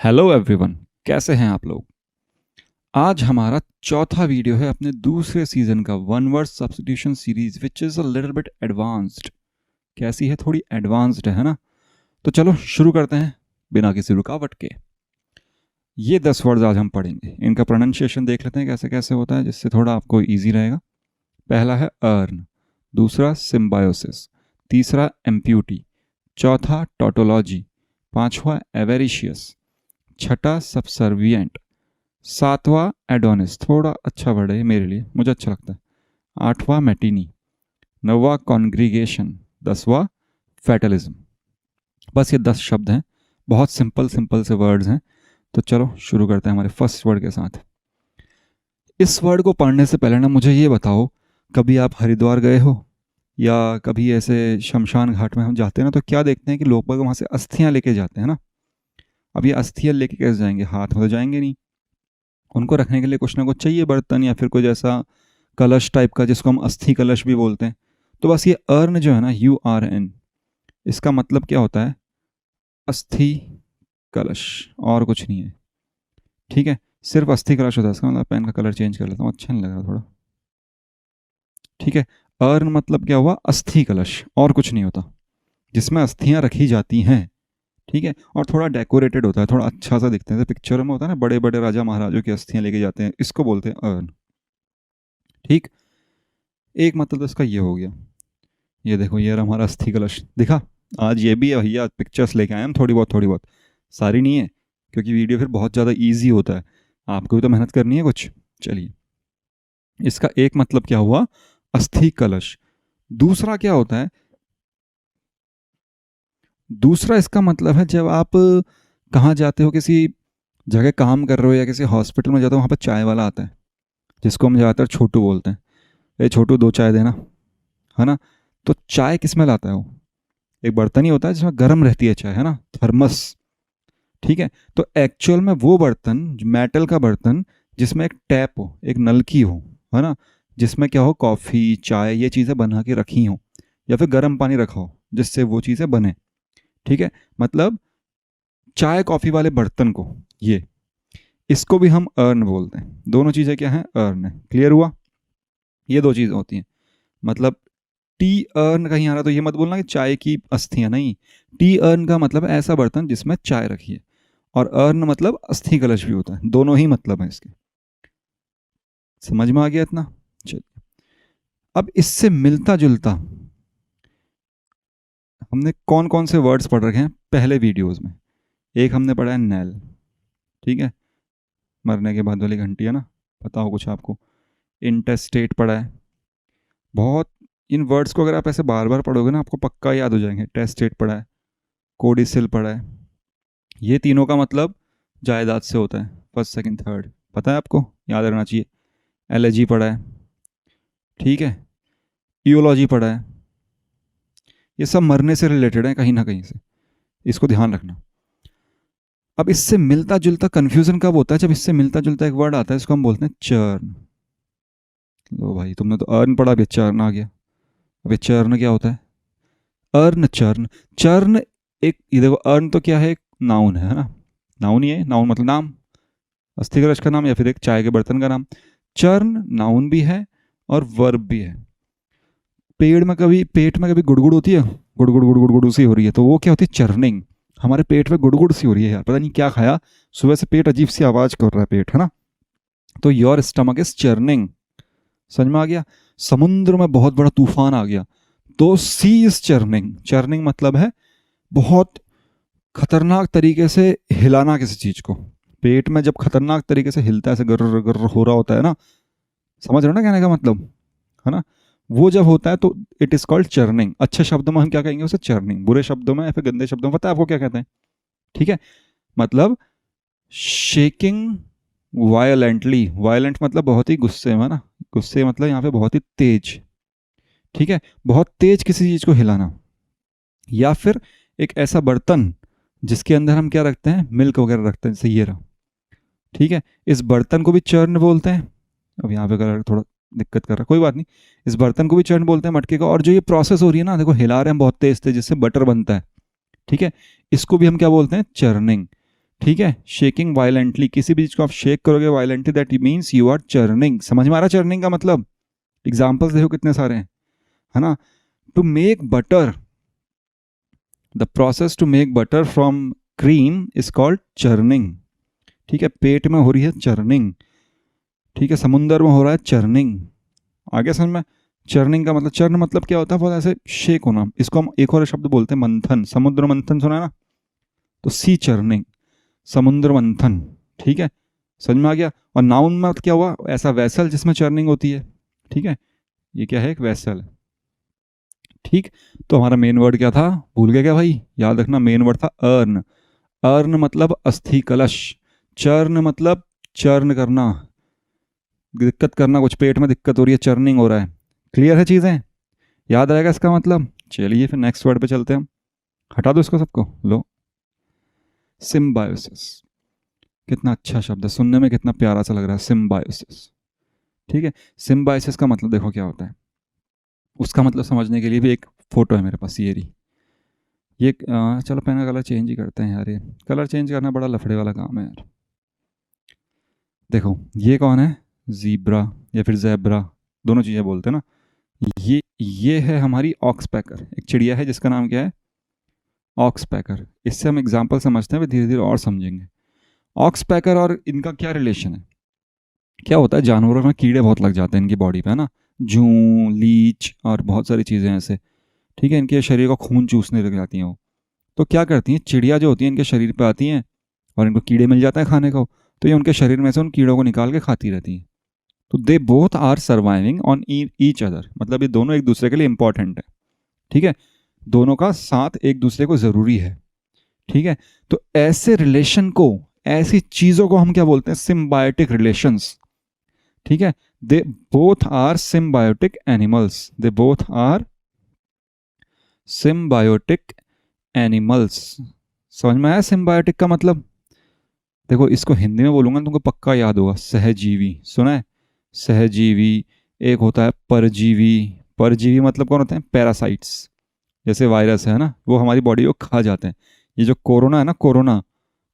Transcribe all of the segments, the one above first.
Hello everyone, कैसे हैं आप लोग। आज हमारा चौथा वीडियो है अपने दूसरे सीजन का one word substitution series which is a little bit advanced. कैसी है? थोड़ी एडवांस्ड है ना। तो चलो शुरू करते हैं बिना किसी रुकावट के। ये 10 वर्ड्स आज हम पढ़ेंगे, इनका प्रोनाउंसिएशन देख लेते हैं कैसे कैसे होता है, जिससे थोड़ा आपको ईजी रहेगा। पहला है अर्न, दूसरा सिम्बायोसिस, तीसरा एम्प्यूटी, चौथा टोटोलॉजी, पांचवा एवेरिशियस, छठा सबसर्विएंट, सातवां एडोनिस, थोड़ा अच्छा वर्ड है मेरे लिए, मुझे अच्छा लगता है, आठवां मैटिनी, नौवां कॉन्ग्रीगेशन, 10वां फैटलिज्म। बस ये 10 शब्द हैं, बहुत सिंपल सिंपल से वर्ड्स हैं। तो चलो शुरू करते हैं हमारे फर्स्ट वर्ड के साथ। इस वर्ड को पढ़ने से पहले ना मुझे ये बताओ, कभी आप हरिद्वार गए हो या कभी ऐसे शमशान घाट में हम जाते हैं ना, तो क्या देखते हैं कि लोग वहाँ से अस्थियाँ लेके जाते हैं ना। अब ये अस्थियाँ लेके कैसे जाएंगे? हाथ में तो जाएंगे नहीं, उनको रखने के लिए कुछ ना कुछ चाहिए, बर्तन या फिर कुछ ऐसा कलश टाइप का, जिसको हम अस्थि कलश भी बोलते हैं। तो बस ये अर्न जो है ना, URN, इसका मतलब क्या होता है? अस्थि कलश, और कुछ नहीं है। ठीक है, सिर्फ अस्थि कलश होता है इसका मतलब। पेन का कलर चेंज कर लेता हूँ, अच्छा नहीं लग रहा थोड़ा। ठीक है, अर्न मतलब क्या हुआ? अस्थि कलश, और कुछ नहीं होता, जिसमें अस्थियां रखी जाती हैं। ठीक है, और थोड़ा डेकोरेटेड होता है, थोड़ा अच्छा सा दिखते हैं। पिक्चर में होता है ना, बड़े बड़े राजा महाराजों की अस्थियां लेके जाते हैं, इसको बोलते हैं अर्न। ठीक, एक मतलब तो इसका ये हो गया। ये देखो, ये हमारा अस्थि कलश दिखा। आज ये भी है भैया, पिक्चर्स लेके आए हम, थोड़ी बहुत, सारी नहीं है, क्योंकि वीडियो फिर बहुत ज़्यादा इजी होता है, आपको भी तो मेहनत करनी है कुछ। चलिए, इसका एक मतलब क्या हुआ? अस्थि कलश। दूसरा क्या होता है? दूसरा इसका मतलब है, जब आप कहाँ जाते हो, किसी जगह काम कर रहे हो या किसी हॉस्पिटल में जाते हो, वहाँ पर चाय वाला आता है, जिसको हम ज़्यादातर छोटू बोलते हैं। ए छोटू, 2 चाय देना, है ना। तो चाय किस में लाता है वो? एक बर्तन ही होता है जिसमें गर्म रहती है चाय, है ना, थर्मस। ठीक है, तो एक्चुअल में वो बर्तन, मेटल का बर्तन, जिसमें एक टैप हो, एक नलकी हो, है ना, जिसमें क्या हो, कॉफ़ी चाय ये चीज़ें बना के रखी हो, या फिर गर्म पानी रखा हो जिससे वो चीज़ें बने। ठीक है, मतलब चाय कॉफ़ी वाले बर्तन को, ये, इसको भी हम अर्न बोलते हैं। दोनों चीज़ें क्या हैं? अर्न है। क्लियर हुआ? ये 2 चीज़ें होती हैं। मतलब टी अर्न कहीं आ रहा तो ये मत बोलना कि चाय की अस्थियां, नहीं। टी अर्न का मतलब है ऐसा बर्तन जिसमें चाय रखी है, और अर्न मतलब अस्थि कलश भी होता है, दोनों ही मतलब हैं इसके। समझ में आ गया इतना? चलिए, अब इससे मिलता जुलता हमने कौन कौन से वर्ड्स पढ़ रखे हैं पहले वीडियोस में। एक हमने पढ़ा है नेल, ठीक है, मरने के बाद वाली घंटी, है ना, पता हो कुछ आपको। इंटेस्टेट पढ़ा है, बहुत, इन वर्ड्स को अगर आप ऐसे बार बार पढ़ोगे ना, आपको पक्का याद हो जाएंगे। टेस्टेट पढ़ा है, कोडिसिल पढ़ा है, ये तीनों का मतलब जायदाद से होता है, फर्स्ट सेकंड थर्ड, पता है आपको, याद रहना चाहिए। एलर्जी पढ़ा है, ठीक है, ईओलॉजी पढ़ा है, ये सब मरने से रिलेटेड है कहीं ना कहीं से, इसको ध्यान रखना। अब इससे मिलता जुलता कन्फ्यूजन कब होता है? जब इससे मिलता जुलता एक वर्ड आता है, इसको हम बोलते हैं चर्न। लो भाई, तुमने तो अर्न पढ़ा, अभी चर्न आ गया। अभी चर्न क्या होता है? अर्न, चर्न, चर्न, एक, ये देखो, अर्न तो क्या है? एक नाउन है ना, नाउन ही है, नाउन मतलब नाम, अस्थि कलश का नाम या फिर एक चाय के बर्तन का नाम। चर्न नाउन भी है और वर्ब भी है। पेड़ में कभी, पेट में कभी गुड़गुड़ होती है, गुड़गुड़ गुड़गुड़ गुड़ सी हो रही है, तो वो क्या होती है? चर्निंग। हमारे पेट में गुड़गुड़ सी हो रही है यार, पता नहीं क्या खाया सुबह से, पेट अजीब सी आवाज कर रहा है पेट, है ना, तो योर स्टमक इज चर्निंग। समझ में आ गया? समुद्र में बहुत बड़ा तूफान आ गया, तो सी इज चर्निंग। चर्निंग मतलब है बहुत खतरनाक तरीके से हिलाना किसी चीज को। पेट में जब खतरनाक तरीके से हिलता है, ऐसे गर्र गर्र हो रहा होता है ना, समझ रहे हो ना कहने का मतलब, है ना, वो जब होता है तो इट इज कॉल्ड चर्निंग। अच्छे शब्दों में हम क्या कहेंगे उसे? चर्निंग। बुरे शब्दों में या फिर गंदे शब्दों में पता है आपको क्या कहते हैं? ठीक है, मतलब शेकिंग वायलेंटली। वायलेंट मतलब बहुत ही गुस्से में ना, गुस्से मतलब यहाँ पे बहुत ही तेज। ठीक है, बहुत तेज किसी चीज को हिलाना। या फिर एक ऐसा बर्तन जिसके अंदर हम क्या रखते हैं? मिल्क वगैरह रखते हैं, जैसे ये रहा। ठीक है, इस बर्तन को भी चर्न बोलते हैं। अब यहाँ पे अगर थोड़ा दिक्कत कर रहा है, कोई बात नहीं, इस बर्तन को भी चर्न बोलते हैं, मटके का। और जो ये प्रोसेस हो रही है ना, देखो हिला रहे हैं बहुत तेज तेज, जिससे बटर बनता है, ठीक है, इसको भी हम क्या बोलते हैं? चर्निंग। ठीक है, शेकिंग वायलेंटली, किसी भी चीज को आप शेक करोगे violently, that means you are churning. समझ में आ रहा चर्निंग का मतलब? एग्जाम्पल्स देखो कितने सारे हैं, है ना। To make butter, the process to make butter from cream is called churning. ठीक है, पेट में हो रही है चर्निंग, ठीक है, समुंदर में हो रहा है चर्निंग। आगे समझ में? चर्निंग का मतलब, चर्न मतलब क्या होता है? बहुत ऐसे शेक होना। इसको हम एक और शब्द बोलते हैं मंथन, समुद्र मंथन, सुना है ना? तो सी चर्निंग, समुद्र मंथन। ठीक है, समझ में आ गया। और नाउन में क्या हुआ? ऐसा वेसल जिसमें चर्निंग होती है। ठीक है, ये क्या है? एक वेसल। ठीक, तो हमारा मेन वर्ड क्या था? भूल गए क्या भाई? याद रखना, मेन वर्ड था अर्न। अर्न मतलब अस्थि कलश, चर्न मतलब चर्न करना, दिक्कत करना, कुछ पेट में दिक्कत हो रही है, चर्निंग हो रहा है। क्लियर है चीज़ें? याद रहेगा इसका मतलब? चलिए फिर नेक्स्ट वर्ड पे चलते हैं हम। हटा दो इसको सबको, लो। सिम्बायोसिस, कितना अच्छा शब्द है, सुनने में कितना प्यारा सा लग रहा है, सिम्बायोसिस। ठीक है, सिम्बायोसिस का मतलब देखो क्या होता है। उसका मतलब समझने के लिए भी एक फोटो है मेरे पास, ये रही। ये चलो पेन का कलर चेंज ही करते हैं यार, ये कलर चेंज करना बड़ा लफड़े वाला काम है यार। देखो ये कौन है? जीब्रा या फिर जैब्रा, दोनों चीज़ें बोलते हैं ना। ये है हमारी ऑक्स पैकर, एक चिड़िया है जिसका नाम क्या है? ऑक्स पैकर। इससे हम एग्जाम्पल समझते हैं, फिर धीरे धीरे और समझेंगे। ऑक्स पैकर और इनका क्या रिलेशन है? क्या होता है, जानवरों में कीड़े बहुत लग जाते हैं इनकी बॉडी पे, है ना। जूं, लीच और बहुत सारी चीज़ें ऐसे। ठीक है, इनके शरीर को खून चूसने लग जाती हैं वो। तो क्या करती हैं चिड़िया जो होती हैं, इनके शरीर पे आती हैं और इनको कीड़े मिल जाता है खाने को, तो ये उनके शरीर में से उन कीड़ों को निकाल के खाती रहती हैं। तो they both are surviving on each other, मतलब ये दोनों एक दूसरे के लिए इंपॉर्टेंट है। ठीक है, दोनों का साथ एक दूसरे को ज़रूरी है। ठीक है, तो ऐसे रिलेशन को, ऐसी चीज़ों को हम क्या बोलते हैं? Symbiotic relations. ठीक है, they both are symbiotic animals, they both are symbiotic animals. समझ में आया सिम्बायोटिक का मतलब? देखो इसको हिंदी में बोलूंगा तुमको पक्का याद होगा, सहजीवी। सुना है? सहजीवी। एक होता है परजीवी। परजीवी मतलब कौन होते हैं? पैरासाइट्स। जैसे वायरस है ना, वो हमारी बॉडी को खा जाते हैं। ये जो कोरोना है ना, कोरोना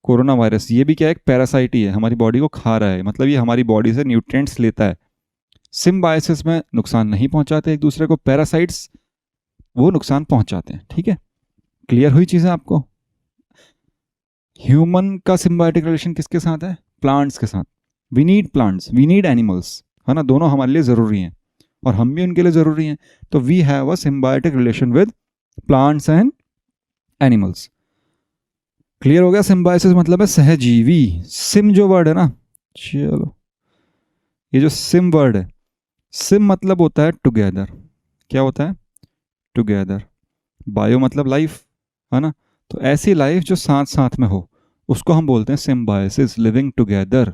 कोरोना वायरस, ये भी क्या है? एक पैरासाइट ही है, हमारी बॉडी को खा रहा है, मतलब ये हमारी बॉडी से न्यूट्रिएंट्स लेता है। सिम्बायोसिस में नुकसान नहीं पहुंचाते एक दूसरे को, पैरासाइट्स वो नुकसान पहुंचाते हैं। ठीक है, क्लियर हुई चीज़ें आपको? ह्यूमन का सिम्बायोटिक रिलेशन किसके साथ है? प्लांट्स के साथ। We need plants, we need animals, है ना, दोनों हमारे लिए ज़रूरी हैं और हम भी उनके लिए ज़रूरी हैं। तो we have a symbiotic relation with plants and animals. Clear हो गया? सिम्बायोसिस मतलब है सहजीवी। सिम जो वर्ड है ना, चलो ये जो सिम वर्ड है, सिम मतलब होता है टुगेदर। क्या होता है? टुगेदर। बायो मतलब लाइफ, है ना। तो ऐसी लाइफ जो साथ साथ में हो, उसको हम बोलते हैं symbiosis, living together.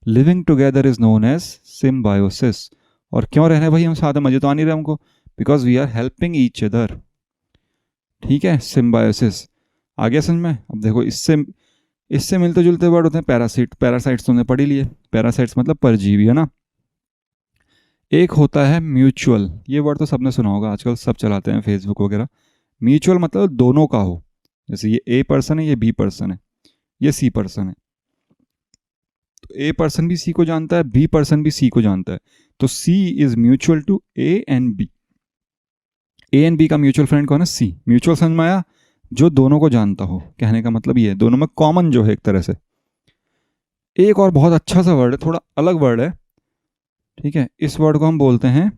Living together is known as symbiosis. और क्यों रहने भाई हम साथ में? मजे तो आ नहीं रहे हमको, because we are helping each other. ठीक है, सिम्बायोसिस। आ गया समझ में? अब देखो इससे इससे मिलते जुलते वर्ड होते हैं पैरासिट। पैरासाइट्स तुमने पढ़ ही लिए, पैरासाइट्स मतलब परजीवी, है ना। एक होता है म्यूचुअल, ये वर्ड तो सबने सुना होगा, आजकल सब चलाते हैं फेसबुक वगैरह। म्यूचुअल मतलब दोनों का हो, जैसे ये ए पर्सन है, ये बी पर्सन है, ये सी पर्सन है। तो ए पर्सन भी सी को जानता है, बी पर्सन भी सी को जानता है। तो C is mutual to A and B. A and B का म्यूचुअल फ्रेंड कौन है? सी। म्यूचुअल समझ में आया? जो दोनों को जानता हो, कहने का मतलब ये है, दोनों में कॉमन जो है एक तरह से। एक और बहुत अच्छा सा वर्ड है, थोड़ा अलग वर्ड है। ठीक है, इस वर्ड को हम बोलते हैं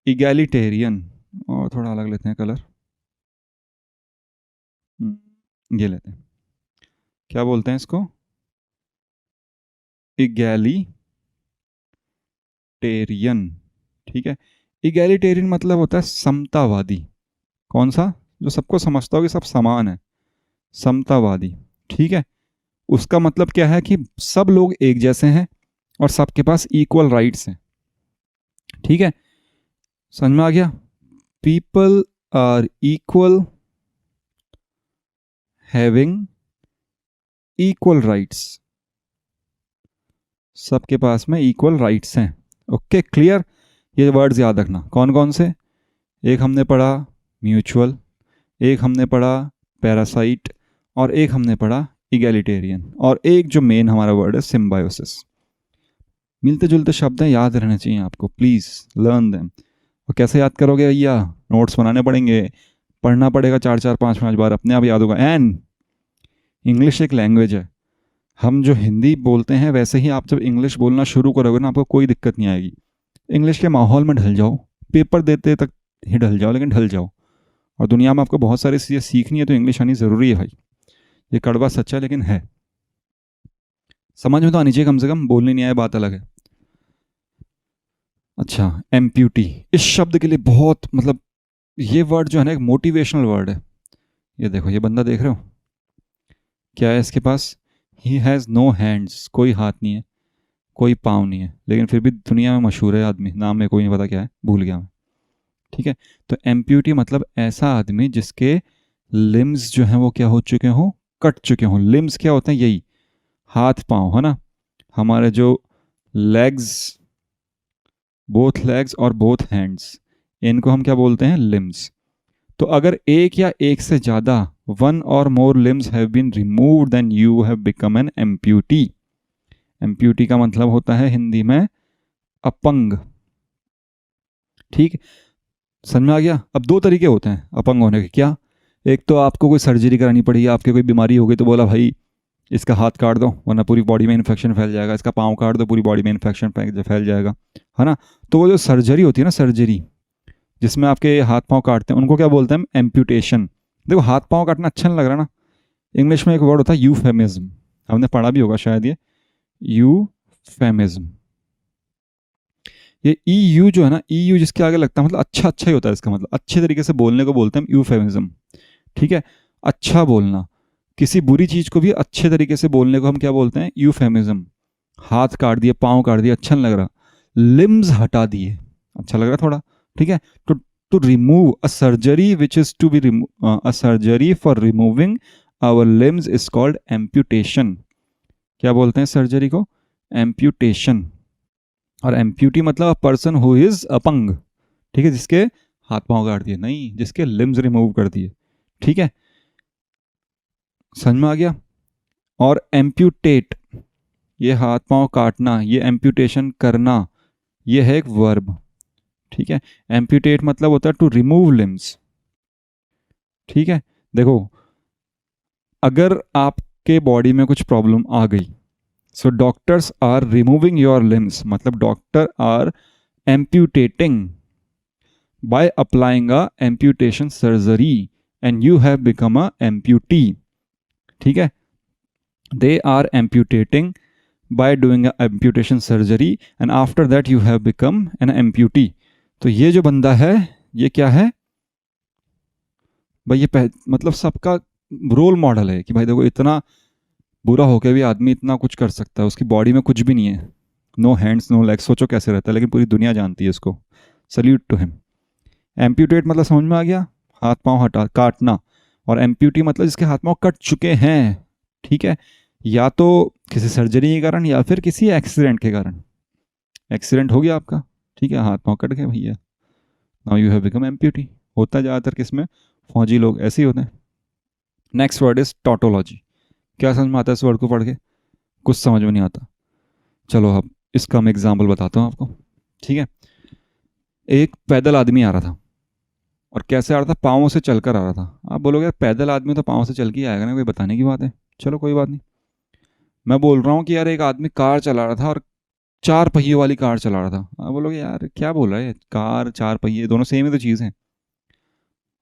इगैलिटेरियन। और थोड़ा अलग लेते हैं कलर, ये लेते हैं, क्या बोलते हैं इसको? इगैलिटेरियन। ठीक है, इगैलिटेरियन मतलब होता है समतावादी। कौन सा? जो सबको समझता हो कि सब समान है, समतावादी। ठीक है, उसका मतलब क्या है? कि सब लोग एक जैसे हैं और सबके पास इक्वल राइट्स हैं। ठीक है, समझ में आ गया? People are equal, having equal rights, सबके पास में इक्वल राइट्स हैं। Okay, clear? ये वर्ड्स याद रखना, कौन कौन से? एक हमने पढ़ा म्यूचुअल, एक हमने पढ़ा पैरासाइट, और एक हमने पढ़ा इगैलिटेरियन, और एक जो मेन हमारा वर्ड है सिम्बायोसिस। मिलते जुलते शब्द हैं, याद रहने चाहिए आपको, प्लीज़ लर्न देम। और कैसे याद करोगे भैया? नोट्स बनाने पड़ेंगे, पढ़ना पड़ेगा 4-4 5-5 बार, अपने आप याद होगा। एंड इंग्लिश एक लैंग्वेज है, हम जो हिंदी बोलते हैं वैसे ही आप जब इंग्लिश बोलना शुरू करोगे ना, आपको कोई दिक्कत नहीं आएगी। इंग्लिश के माहौल में ढल जाओ, पेपर देते तक ही ढल जाओ, लेकिन ढल जाओ। और दुनिया में आपको बहुत सारी चीज़ें सीखनी है, तो इंग्लिश आनी ज़रूरी है भाई। ये कड़वा सच्चा है, लेकिन है। समझ में तो आनी चाहिए कम से कम, बोलनी नहीं आए बात अलग है। अच्छा, एम्प्यूटी, इस शब्द के लिए बहुत मतलब ये वर्ड जो है ना एक मोटिवेशनल वर्ड है। ये देखो, ये बंदा देख रहे हो, क्या है इसके पास? ही हैज़ नो हैंड्स, कोई हाथ नहीं है, कोई पाँव नहीं है, लेकिन फिर भी दुनिया में मशहूर है आदमी, नाम में कोई नहीं पता क्या है, भूल गया मैं। ठीक है, तो एम्प्यूटी मतलब ऐसा आदमी जिसके लिम्स जो हैं वो क्या हो चुके हों, कट चुके हों। लिम्स क्या होते हैं? यही हाथ पाँव, है ना, हमारे जो लेग्स, बोथ लेग्स और बोथ हैंड्स, इनको हम क्या बोलते हैं? लिम्स। तो अगर एक या एक से ज़्यादा, वन और more limbs have been removed, then you have become an amputee. Amputee का मतलब होता है हिंदी में अपंग। ठीक, समझ में आ गया? अब दो तरीके होते हैं अपंग होने के। क्या? एक तो आपको कोई सर्जरी करानी पड़ी, आपके कोई बीमारी हो गई तो बोला भाई इसका हाथ काट दो वरना पूरी बॉडी में इन्फेक्शन फैल जाएगा, इसका पाँव काट दो पूरी बॉडी में इन्फेक्शन फैल जाएगा, है ना। तो वो जो सर्जरी होती है ना, सर्जरी जिसमें आपके हाथ पाँव काटते हैं, उनको क्या बोलते हैं? एम्प्यूटेशन। देखो, हाथ पाँव काटना अच्छा नहीं लग रहा ना, इंग्लिश में एक वर्ड होता है यूफेमिज्म, हमने पढ़ा भी होगा शायद, ये यूफेमिज्म। ये ई यू जो है ना, ई यू जिसके आगे लगता है मतलब अच्छा अच्छा ही होता है, इसका मतलब अच्छे तरीके से बोलने को बोलते हैं यूफेमिज्म। ठीक है, अच्छा बोलना, किसी बुरी चीज़ को भी अच्छे तरीके से बोलने को हम क्या बोलते हैं? यूफेमिज्म। हाथ काट दिए, पाँव काट दिए, अच्छा नहीं लग रहा, लिम्स हटा दिए, अच्छा लग रहा थोड़ा। ठीक है, तो to remove a surgery which is to be a surgery for removing our limbs is called amputation. क्या बोलते हैं सर्जरी को? एम्प्यूटेशन। और एम्प्यूटी मतलब अ पर्सन हु इज अपंग। ठीक है, जिसके हाथ पांव काट दिए, नहीं जिसके लिम्स रिमूव कर दिए। ठीक है, समझ में आ गया? और एम्प्यूटेट, ये हाथ पांव काटना, ये एम्प्यूटेशन करना, ये है एक वर्ब। ठीक है, एम्प्यूटेट मतलब होता है टू रिमूव लिम्स। ठीक है, देखो अगर आपके बॉडी में कुछ प्रॉब्लम आ गई, so doctors are removing your limbs, मतलब doctor are amputating by applying a amputation surgery and you have become a amputee. ठीक है, they are amputating by doing a amputation surgery and after that you have become an amputee. तो ये जो बंदा है ये क्या है भाई? ये मतलब सबका रोल मॉडल है कि भाई देखो इतना बुरा होकर भी आदमी इतना कुछ कर सकता है, उसकी बॉडी में कुछ भी नहीं है, नो हैंड्स नो लेग्स, सोचो कैसे रहता है, लेकिन पूरी दुनिया जानती है इसको। Salute to him. एम्प्यूटेट मतलब समझ में आ गया? हाथ पांव हटा काटना। और एम्प्यूटी मतलब जिसके हाथ पांव कट चुके हैं। ठीक है, या तो किसी सर्जरी के कारण या फिर किसी एक्सीडेंट के कारण। एक्सीडेंट हो गया आपका, ठीक है, हाथ पांव कट गए भैया, now you have become amputee. होता है ज़्यादातर किसमें? फौजी लोग ऐसे ही होते हैं। Next word is tautology. क्या समझ में आता है इस वर्ड को पढ़ के? कुछ समझ में नहीं आता। चलो अब इसका मैं एग्जाम्पल बताता हूँ आपको। ठीक है, एक पैदल आदमी आ रहा था, और कैसे आ रहा था? पाँवों से चलकर आ रहा था। आप बोलोगे यार पैदल आदमी तो पाँव से चल के आएगा ना, कोई बताने की बात है। चलो कोई बात नहीं, मैं बोल रहा हूँ कि यार एक आदमी कार चला रहा था और 4 पहिए वाली कार चला रहा था। आप बोलोगे यार क्या बोल रहा है, कार 4 पहिए दोनों सेम ही तो चीज़ है।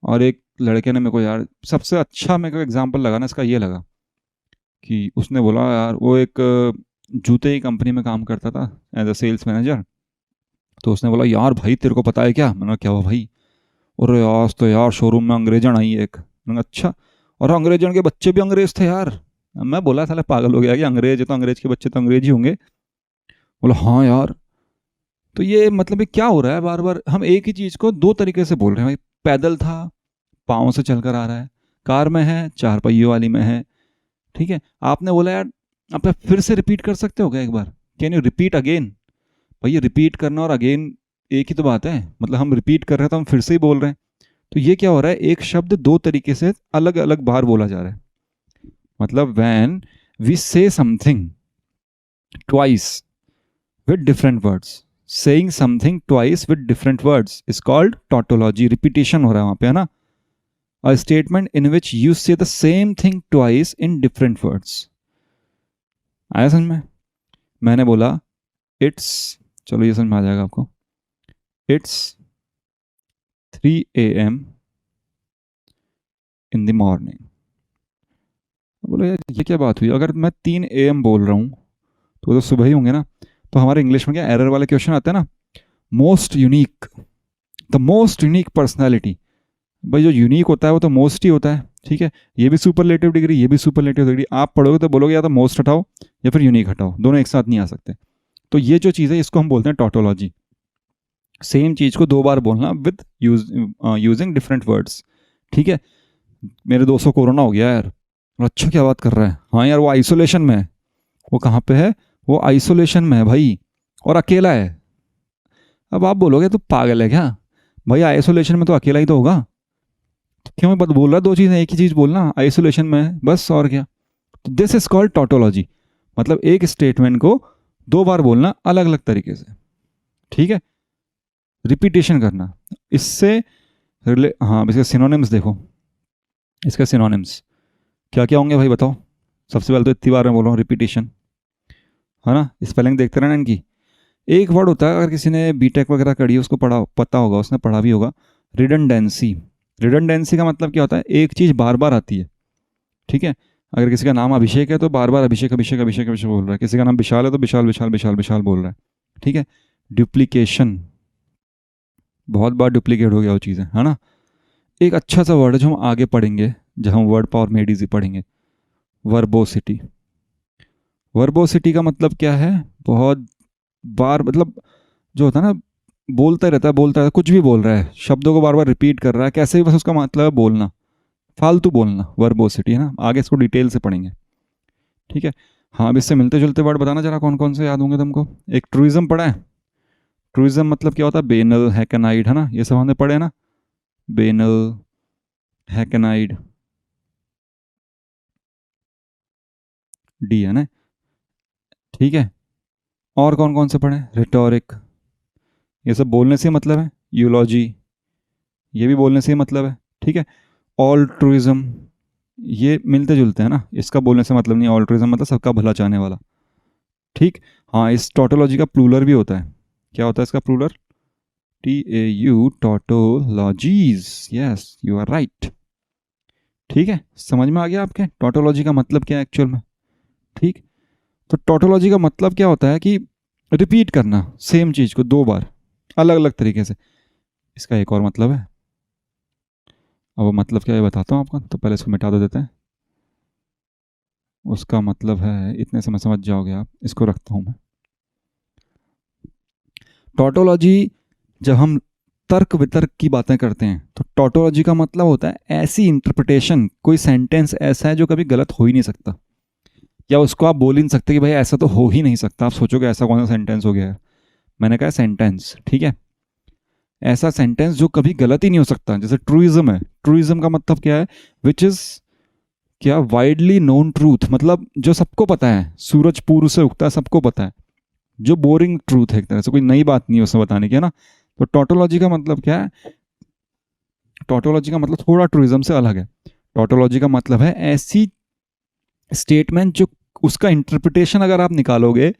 और एक लड़के ने मेरे को यार सबसे अच्छा मेरे को एग्जाम्पल लगा ना इसका, ये लगा कि उसने बोला यार वो एक जूते की कंपनी में काम करता था एज अ सेल्स मैनेजर। तो उसने बोला यार भाई तेरे को पता है क्या? मैंने कहा क्या हुआ भाई? और आज तो यार शोरूम में अंग्रेजन आई एक। मैंने कहा अच्छा, और अंग्रेजन के बच्चे भी अंग्रेज थे यार। मैं बोला साला पागल हो गया कि अंग्रेज है तो अंग्रेज के बच्चे तो अंग्रेज ही होंगे। बोला हाँ यार। तो ये मतलब ये क्या हो रहा है, बार बार हम एक ही चीज़ को दो तरीके से बोल रहे हैं भाई। पैदल था, पाँव से चलकर आ रहा है, कार में है, 4 पहियों वाली में है। ठीक है, आपने बोला यार आप फिर से रिपीट कर सकते हो क्या एक बार? Can you repeat again? भाई ये रिपीट करना और अगेन एक ही तो बात है, मतलब हम रिपीट कर रहे हैं तो हम फिर से ही बोल रहे हैं। तो ये क्या हो रहा है, एक शब्द दो तरीके से अलग अलग बार बोला जा रहा है। मतलब when we say something twice with different words. Saying something twice with different words is called tautology. Repetition हो रहा है वहां पे, है ना. A statement in which you say the same thing twice in different words. आया समझ में. मैंने बोला it's, चलो ये समझ में आ जाएगा आपको. It's 3 AM in the morning. बोलो यार ये क्या बात हुई. अगर मैं 3 AM बोल रहा हूँ तो सुबह ही होंगे ना. तो हमारे इंग्लिश में क्या एरर वाले क्वेश्चन आते हैं ना. Most unique, the most unique personality. भाई जो यूनिक होता है वो तो मोस्ट ही होता है. ठीक है, ये भी सुपरलेटिव डिग्री, ये भी सुपरलेटिव डिग्री. आप पढ़ोगे तो बोलोगे या तो मोस्ट हटाओ या फिर यूनिक हटाओ, दोनों एक साथ नहीं आ सकते. तो ये जो चीज़ है इसको हम बोलते हैं टॉटोलॉजी. सेम चीज़ को 2 बार बोलना विद यूजिंग डिफरेंट वर्ड्स. ठीक है. मेरे दोस्त को कोरोना हो गया यार. अच्छा क्या बात कर रहा है. हाँ यार वो आइसोलेशन में है. वो कहाँ पे है. वो आइसोलेशन में है भाई, और अकेला है. अब आप बोलोगे तो पागल है क्या भाई, आइसोलेशन में तो अकेला ही तो होगा. तो क्यों मैं बोल रहा 2 चीज़ें एक ही चीज़ बोलना. आइसोलेशन में है बस, और क्या. तो दिस इज कॉल्ड टॉटोलॉजी. मतलब एक स्टेटमेंट को 2 बार बोलना अलग अलग तरीके से. ठीक है, रिपीटेशन करना. इससे हाँ इसके सिनोनिम्स देखो. इसके सिनोनिम्स क्या क्या होंगे भाई बताओ. सबसे पहले तो इतनी बार मैं बोल रहा हूँ रिपीटेशन, है ना. स्पेलिंग देखते रहना इनकी. एक वर्ड होता है, अगर किसी ने बीटेक वगैरह करी है उसको पता होगा, उसने पढ़ा भी होगा. रिडंडेंसी. रिडंडेंसी का मतलब क्या होता है, एक चीज़ बार बार आती है. ठीक है, अगर किसी का नाम अभिषेक है तो बार बार अभिषेक अभिषेक अभिषेक अभिषेक बोल रहा है. किसी का नाम विशाल है तो विशाल विशाल विशाल विशाल बोल रहा है. ठीक है. डुप्लीकेशन, बहुत बार डुप्लीकेट हो गया वो चीज़ें, है ना. एक अच्छा सा वर्ड है जो हम आगे पढ़ेंगे जब हम वर्ड पावर मेड इजी पढ़ेंगे. वर्बोसिटी. वर्बोसिटी का मतलब क्या है, बहुत बार, मतलब जो होता है ना, बोलता रहता है, कुछ भी बोल रहा है, शब्दों को बार बार रिपीट कर रहा है, कैसे भी, बस उसका मतलब है बोलना, फालतू बोलना. वर्बोसिटी है ना. आगे इसको डिटेल से पढ़ेंगे. ठीक है. हाँ, अब इससे मिलते जुलते वर्ड बताना जरा कौन कौन से याद होंगे तुमको. एक ट्रूइज्म पढ़ा है. ट्रूइज्म मतलब क्या होता है, बेनल, हैकेनाइड, है ना. ये सब हमने पढ़े हैं ना. बेनल, हैकेनाइड, डी, है ना. ठीक है. और कौन कौन से पढ़े. रिटोरिक, ये सब बोलने से मतलब है. यूलॉजी, ये भी बोलने से मतलब है. ठीक है. ऑल्ट्रुइज्म, ये मिलते जुलते हैं ना. इसका बोलने से मतलब नहीं. ऑल्ट्रुइज्म मतलब सबका भला चाहने वाला. ठीक. हाँ, इस टोटोलॉजी का प्लूरल भी होता है. क्या होता है इसका plural. TAU, tautologies. Yes, you are right. ठीक है, समझ में आ गया आपके टोटोलॉजी का मतलब क्या है एक्चुअल में. ठीक. तो टोटोलॉजी का मतलब क्या होता है कि रिपीट करना सेम चीज़ को 2 बार अलग अलग तरीके से. इसका एक और मतलब है. अब वो मतलब क्या है बताता हूँ आपको. तो पहले इसको मिटा दो देते हैं. उसका मतलब है, इतने समय समझ जाओगे आप. इसको रखता हूँ मैं. टोटोलॉजी, जब हम तर्क वितर्क की बातें करते हैं तो टोटोलॉजी का मतलब होता है ऐसी इंटरप्रिटेशन, कोई सेंटेंस ऐसा है जो कभी गलत हो ही नहीं सकता, या उसको आप बोल ही नहीं सकते कि भाई ऐसा तो हो ही नहीं सकता. आप सोचोगे ऐसा कौन सा सेंटेंस हो गया है. मैंने कहा सेंटेंस. ठीक है. ऐसा सेंटेंस जो कभी गलत ही नहीं हो सकता. जैसे ट्रूइज्म है. ट्रूइज्म का मतलब क्या है, विच इज़ क्या, वाइडली नोन ट्रूथ, मतलब जो सबको पता है, सूरज पूर्व से उगता है, सबको पता है. जो बोरिंग ट्रूथ है एक तरह से, कोई नई बात नहीं है उसमें बताने की, है ना. तो टोटोलॉजी का मतलब क्या है. टोटोलॉजी का मतलब थोड़ा ट्रूइज्म से अलग है. टोटोलॉजी का मतलब है ऐसी स्टेटमेंट जो उसका इंटरप्रिटेशन अगर आप निकालोगे,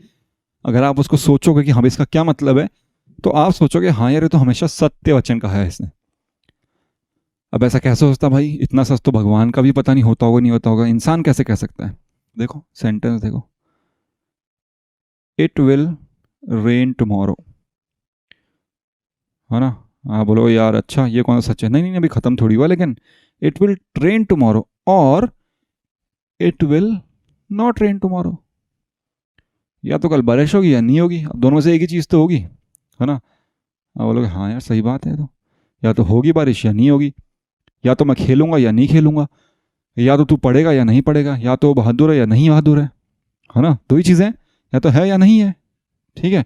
अगर आप उसको सोचोगे कि हाँ इसका क्या मतलब है, तो आप सोचोगे हाँ यार ये तो हमेशा सत्य वचन कहा है इसने. अब ऐसा कैसे हो सकता भाई, इतना सच तो भगवान का भी पता नहीं होता होगा, नहीं होता होगा, इंसान कैसे कह सकता है. देखो सेंटेंस देखो. इट विल रेन टुमारो, है ना. हाँ बोलो यार अच्छा ये कौन सा सच है. नहीं नहीं अभी खत्म थोड़ी हुआ. लेकिन इट विल रेन टुमारो और it will not rain tomorrow, या तो कल बारिश होगी या नहीं होगी. अब दोनों में से एक ही चीज़ तो होगी, है ना. अब बोलोगे हाँ यार सही बात है. तो या तो होगी बारिश या नहीं होगी, या तो मैं खेलूंगा या नहीं खेलूंगा, या तो तू पढ़ेगा या नहीं पढ़ेगा, या तो बहादुर है या नहीं बहादुर है ना. 2 ही चीज़ें, या तो है या नहीं है. ठीक है.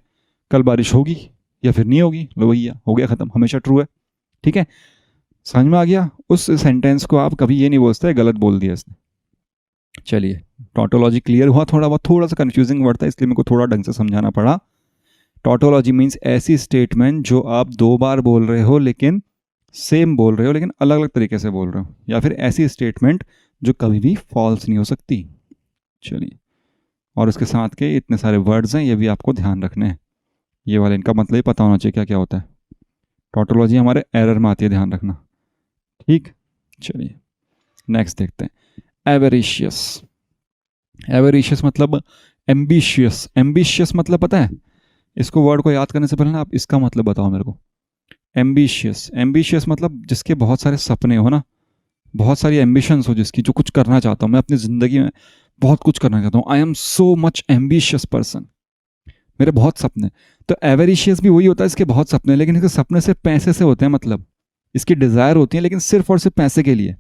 कल बारिश होगी या फिर नहीं होगी. लो भैया हो गया ख़त्म, हमेशा ट्रू है. ठीक है. समझ में आ गया. उस सेंटेंस को आप कभी ये नहीं बोलते गलत बोल दिया इसने. चलिए, टॉटोलॉजी क्लियर हुआ? थोड़ा बहुत, थोड़ा सा कंफ्यूजिंग वर्ड था इसलिए मेरे को थोड़ा ढंग से समझाना पड़ा। टॉटोलॉजी मीन्स ऐसी स्टेटमेंट जो आप 2 बार बोल रहे हो लेकिन सेम बोल रहे हो लेकिन अलग अलग तरीके से बोल रहे हो, या फिर ऐसी स्टेटमेंट जो कभी भी फॉल्स नहीं हो सकती। चलिए, और उसके साथ के इतने सारे वर्ड्स हैं, ये भी आपको ध्यान रखने हैं। ये वाले इनका मतलब ही पता होना चाहिए क्या क्या होता है। टॉटोलॉजी हमारे एरर में आती है, ध्यान रखना। ठीक, चलिए नेक्स्ट देखते हैं। एवरिशियस। एवरिशियस मतलब एम्बिशियस। एम्बिशियस मतलब पता है? इसको वर्ड को याद करने से पहले ना आप इसका मतलब बताओ मेरे को। एम्बिशियस, एम्बिशियस मतलब जिसके बहुत सारे सपने हो ना, बहुत सारी एम्बिशंस हो, जिसकी जो कुछ करना चाहता हूँ मैं अपनी ज़िंदगी में, बहुत कुछ करना चाहता हूँ। I am so much ambitious person, मेरे बहुत सपने। तो एवरिशियस भी वही होता है, इसके बहुत सपने, लेकिन इसके सपने सिर्फ पैसे से होते हैं, मतलब इसकी डिज़ायर होती है लेकिन सिर्फ और सिर्फ पैसे के लिए।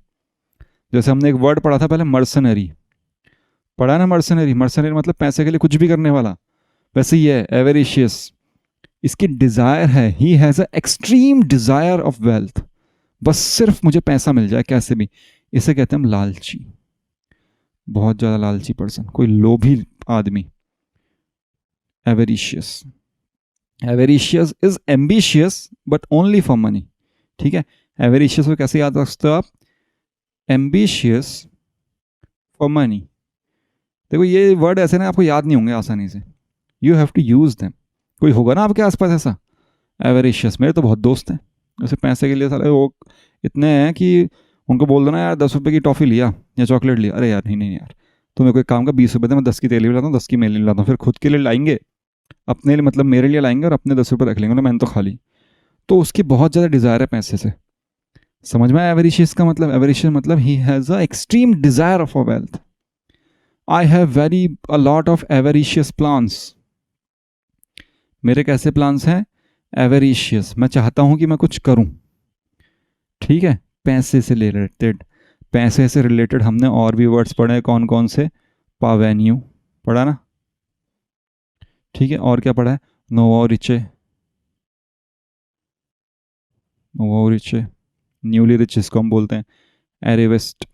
जैसे हमने एक वर्ड पढ़ा था पहले, मर्सनरी, पढ़ा ना मर्सनरी? मर्सनरी मतलब पैसे के लिए कुछ भी करने वाला। वैसे ही है एवरिशियस, इसकी डिज़ायर है, ही has a extreme desire of wealth, बस सिर्फ मुझे पैसा मिल जाए कैसे भी। इसे कहते हैं हम लालची, बहुत ज़्यादा लालची पर्सन, कोई लोभी आदमी। Avaricious, avaricious is ambitious but only for money. ठीक है, एवरिशियस को कैसे याद रख सकते हो आप? Ambitious for money. देखो ये वर्ड ऐसे ना आपको याद नहीं होंगे आसानी से, you have to use them. कोई होगा ना आपके आसपास ऐसा एवरिशियस? मेरे तो बहुत दोस्त हैं जैसे पैसे के लिए साले वो इतने हैं कि उनको बोल दो ना यार 10 रुपये की टॉफ़ी लिया या चॉकलेट लिया, अरे यार नहीं नहीं यार, तो मेरे को एक काम का 20 रुपये दे, मैं 10 की तेल भी लाता हूँ, 10 की मेल नहीं लाता हूँ। फिर खुद के लिए लाएंगे, अपने लिए मतलब मेरे लिए लाएंगे और अपने 10 रुपये रख लेंगे ना, मैंने तो खा ली। तो उसकी बहुत ज़्यादा डिज़ायर है पैसे से। समझ में आया एवरिशियस का मतलब? एवरिशियस मतलब he has a extreme desire of a wealth. I have very a lot of avaricious plans. मेरे कैसे प्लान्स हैं? एवरिशियस, मैं चाहता हूँ कि मैं कुछ करूँ। ठीक है, पैसे से रिलेटेड, पैसे से रिलेटेड हमने और भी वर्ड्स पढ़े, कौन कौन से? पावेन्यू पढ़ा ना? ठीक है, और क्या पढ़ा है? नोवो रिचे, नोवो रिचे, न्यूली रिच जिसको हम बोलते हैं, एरेवेस्ट।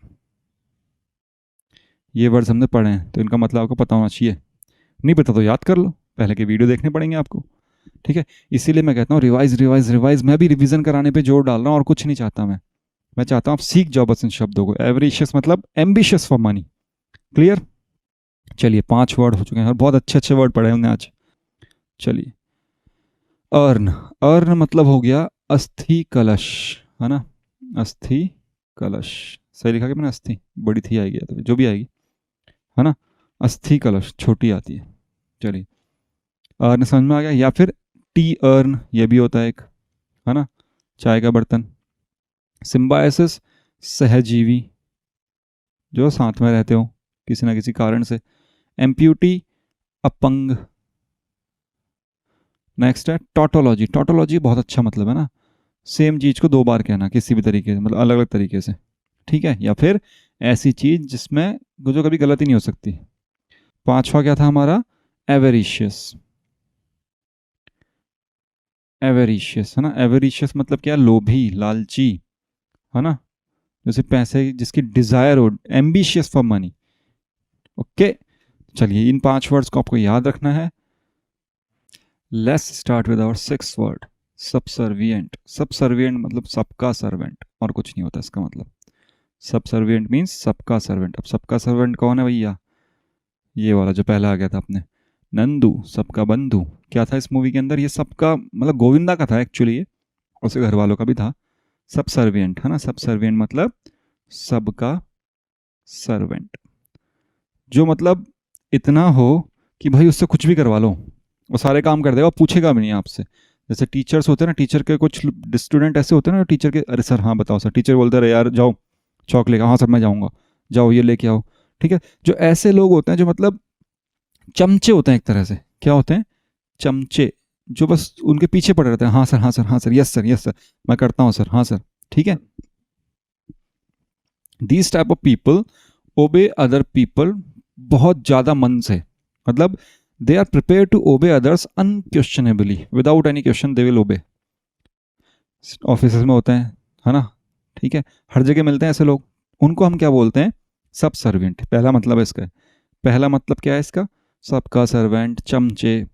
ये वर्ड्स हमने पढ़े हैं, तो इनका मतलब आपको पता होना चाहिए। नहीं पता तो याद कर लो, पहले के वीडियो देखने पड़ेंगे आपको। ठीक है, इसीलिए मैं कहता हूँ रिवाइज रिवाइज रिवाइज। मैं भी रिवीजन कराने पे जोर डाल रहा हूँ और कुछ नहीं चाहता मैं चाहता हूँ आप सीख जाओ बस इन शब्दों को। एवरिशियस मतलब एम्बिशियस फॉर मनी। क्लियर? चलिए 5 वर्ड हो चुके हैं और बहुत अच्छे अच्छे वर्ड पढ़े हमने आज। चलिए, अर्न। अर्न मतलब हो गया अस्थि कलश, है ना? अस्थि कलश, सही लिखा कि मैंने? अस्थि बड़ी थी आएगी तो जो भी आएगी, है ना? अस्थि कलश छोटी आती है। चलिए, अर्न समझ में आ गया। या फिर टी अर्न, ये भी होता है एक, है ना? चाय का बर्तन। सिम्बायसिस, सहजीवी, जो साथ में रहते हो किसी ना किसी कारण से। एम्प्यूटी, अपंग। नेक्स्ट है टॉटोलॉजी। टॉटोलॉजी बहुत अच्छा मतलब है ना, सेम चीज़ को 2 बार कहना किसी भी तरीके से, मतलब अलग अलग तरीके से। ठीक है, या फिर ऐसी चीज़ जिसमें जो कभी गलती नहीं हो सकती। 5वां क्या था हमारा? एवरिशियस। एवरिशियस, है ना? एवरिशियस मतलब क्या? लोभी, लालची, है ना? जैसे पैसे जिसकी डिज़ायर हो, एम्बिशियस फॉर मनी। ओके, चलिए इन 5 वर्ड्स को आपको याद रखना है। Let's start with our 6th word, subservient. Subservient मतलब सबका सर्वेंट, और कुछ नहीं होता इसका मतलब। सबसर्विएंट मीन्स सबका सर्वेंट। अब सबका सर्वेंट कौन है भैया? ये वाला जो पहला आ गया था अपने, नंदू, सबका बंधु। क्या था इस मूवी के अंदर? ये सबका मतलब गोविंदा का था एक्चुअली, ये उसके घर वालों का भी था। सबसर्विएंट, है ना? सबसर्विएंट मतलब सबका सर्वेंट, जो मतलब इतना हो कि भाई उससे कुछ भी करवा लो, वो सारे काम कर देगा, पूछेगा भी नहीं आपसे। जैसे टीचर्स होते हैं ना, टीचर के कुछ स्टूडेंट ऐसे होते हैं ना, टीचर के अरे सर हाँ बताओ सर, टीचर बोलते रहे यार जाओ चौक लेकर, हाँ सर मैं जाऊँगा, जाओ ये लेके आओ। ठीक है, जो ऐसे लोग होते हैं जो मतलब चमचे होते हैं एक तरह से, क्या होते हैं? चमचे, जो बस उनके पीछे पड़े रहते हैं, हाँ सर हाँ सर हाँ sir, yes sir yes sir, मैं करता हूँ सर, हाँ सर। ठीक है, these type of people obey other people बहुत ज़्यादा मन से, मतलब they are prepare to obey others unquestionably, without any question they will obey. Office में होते हैं, है ना? ठीक है, हर जगह मिलते हैं ऐसे लोग, उनको हम क्या बोलते हैं? सबसर्विएंट, पहला मतलब इसका है। पहला मतलब क्या है इसका? सबका सर्वेंट, चमचे।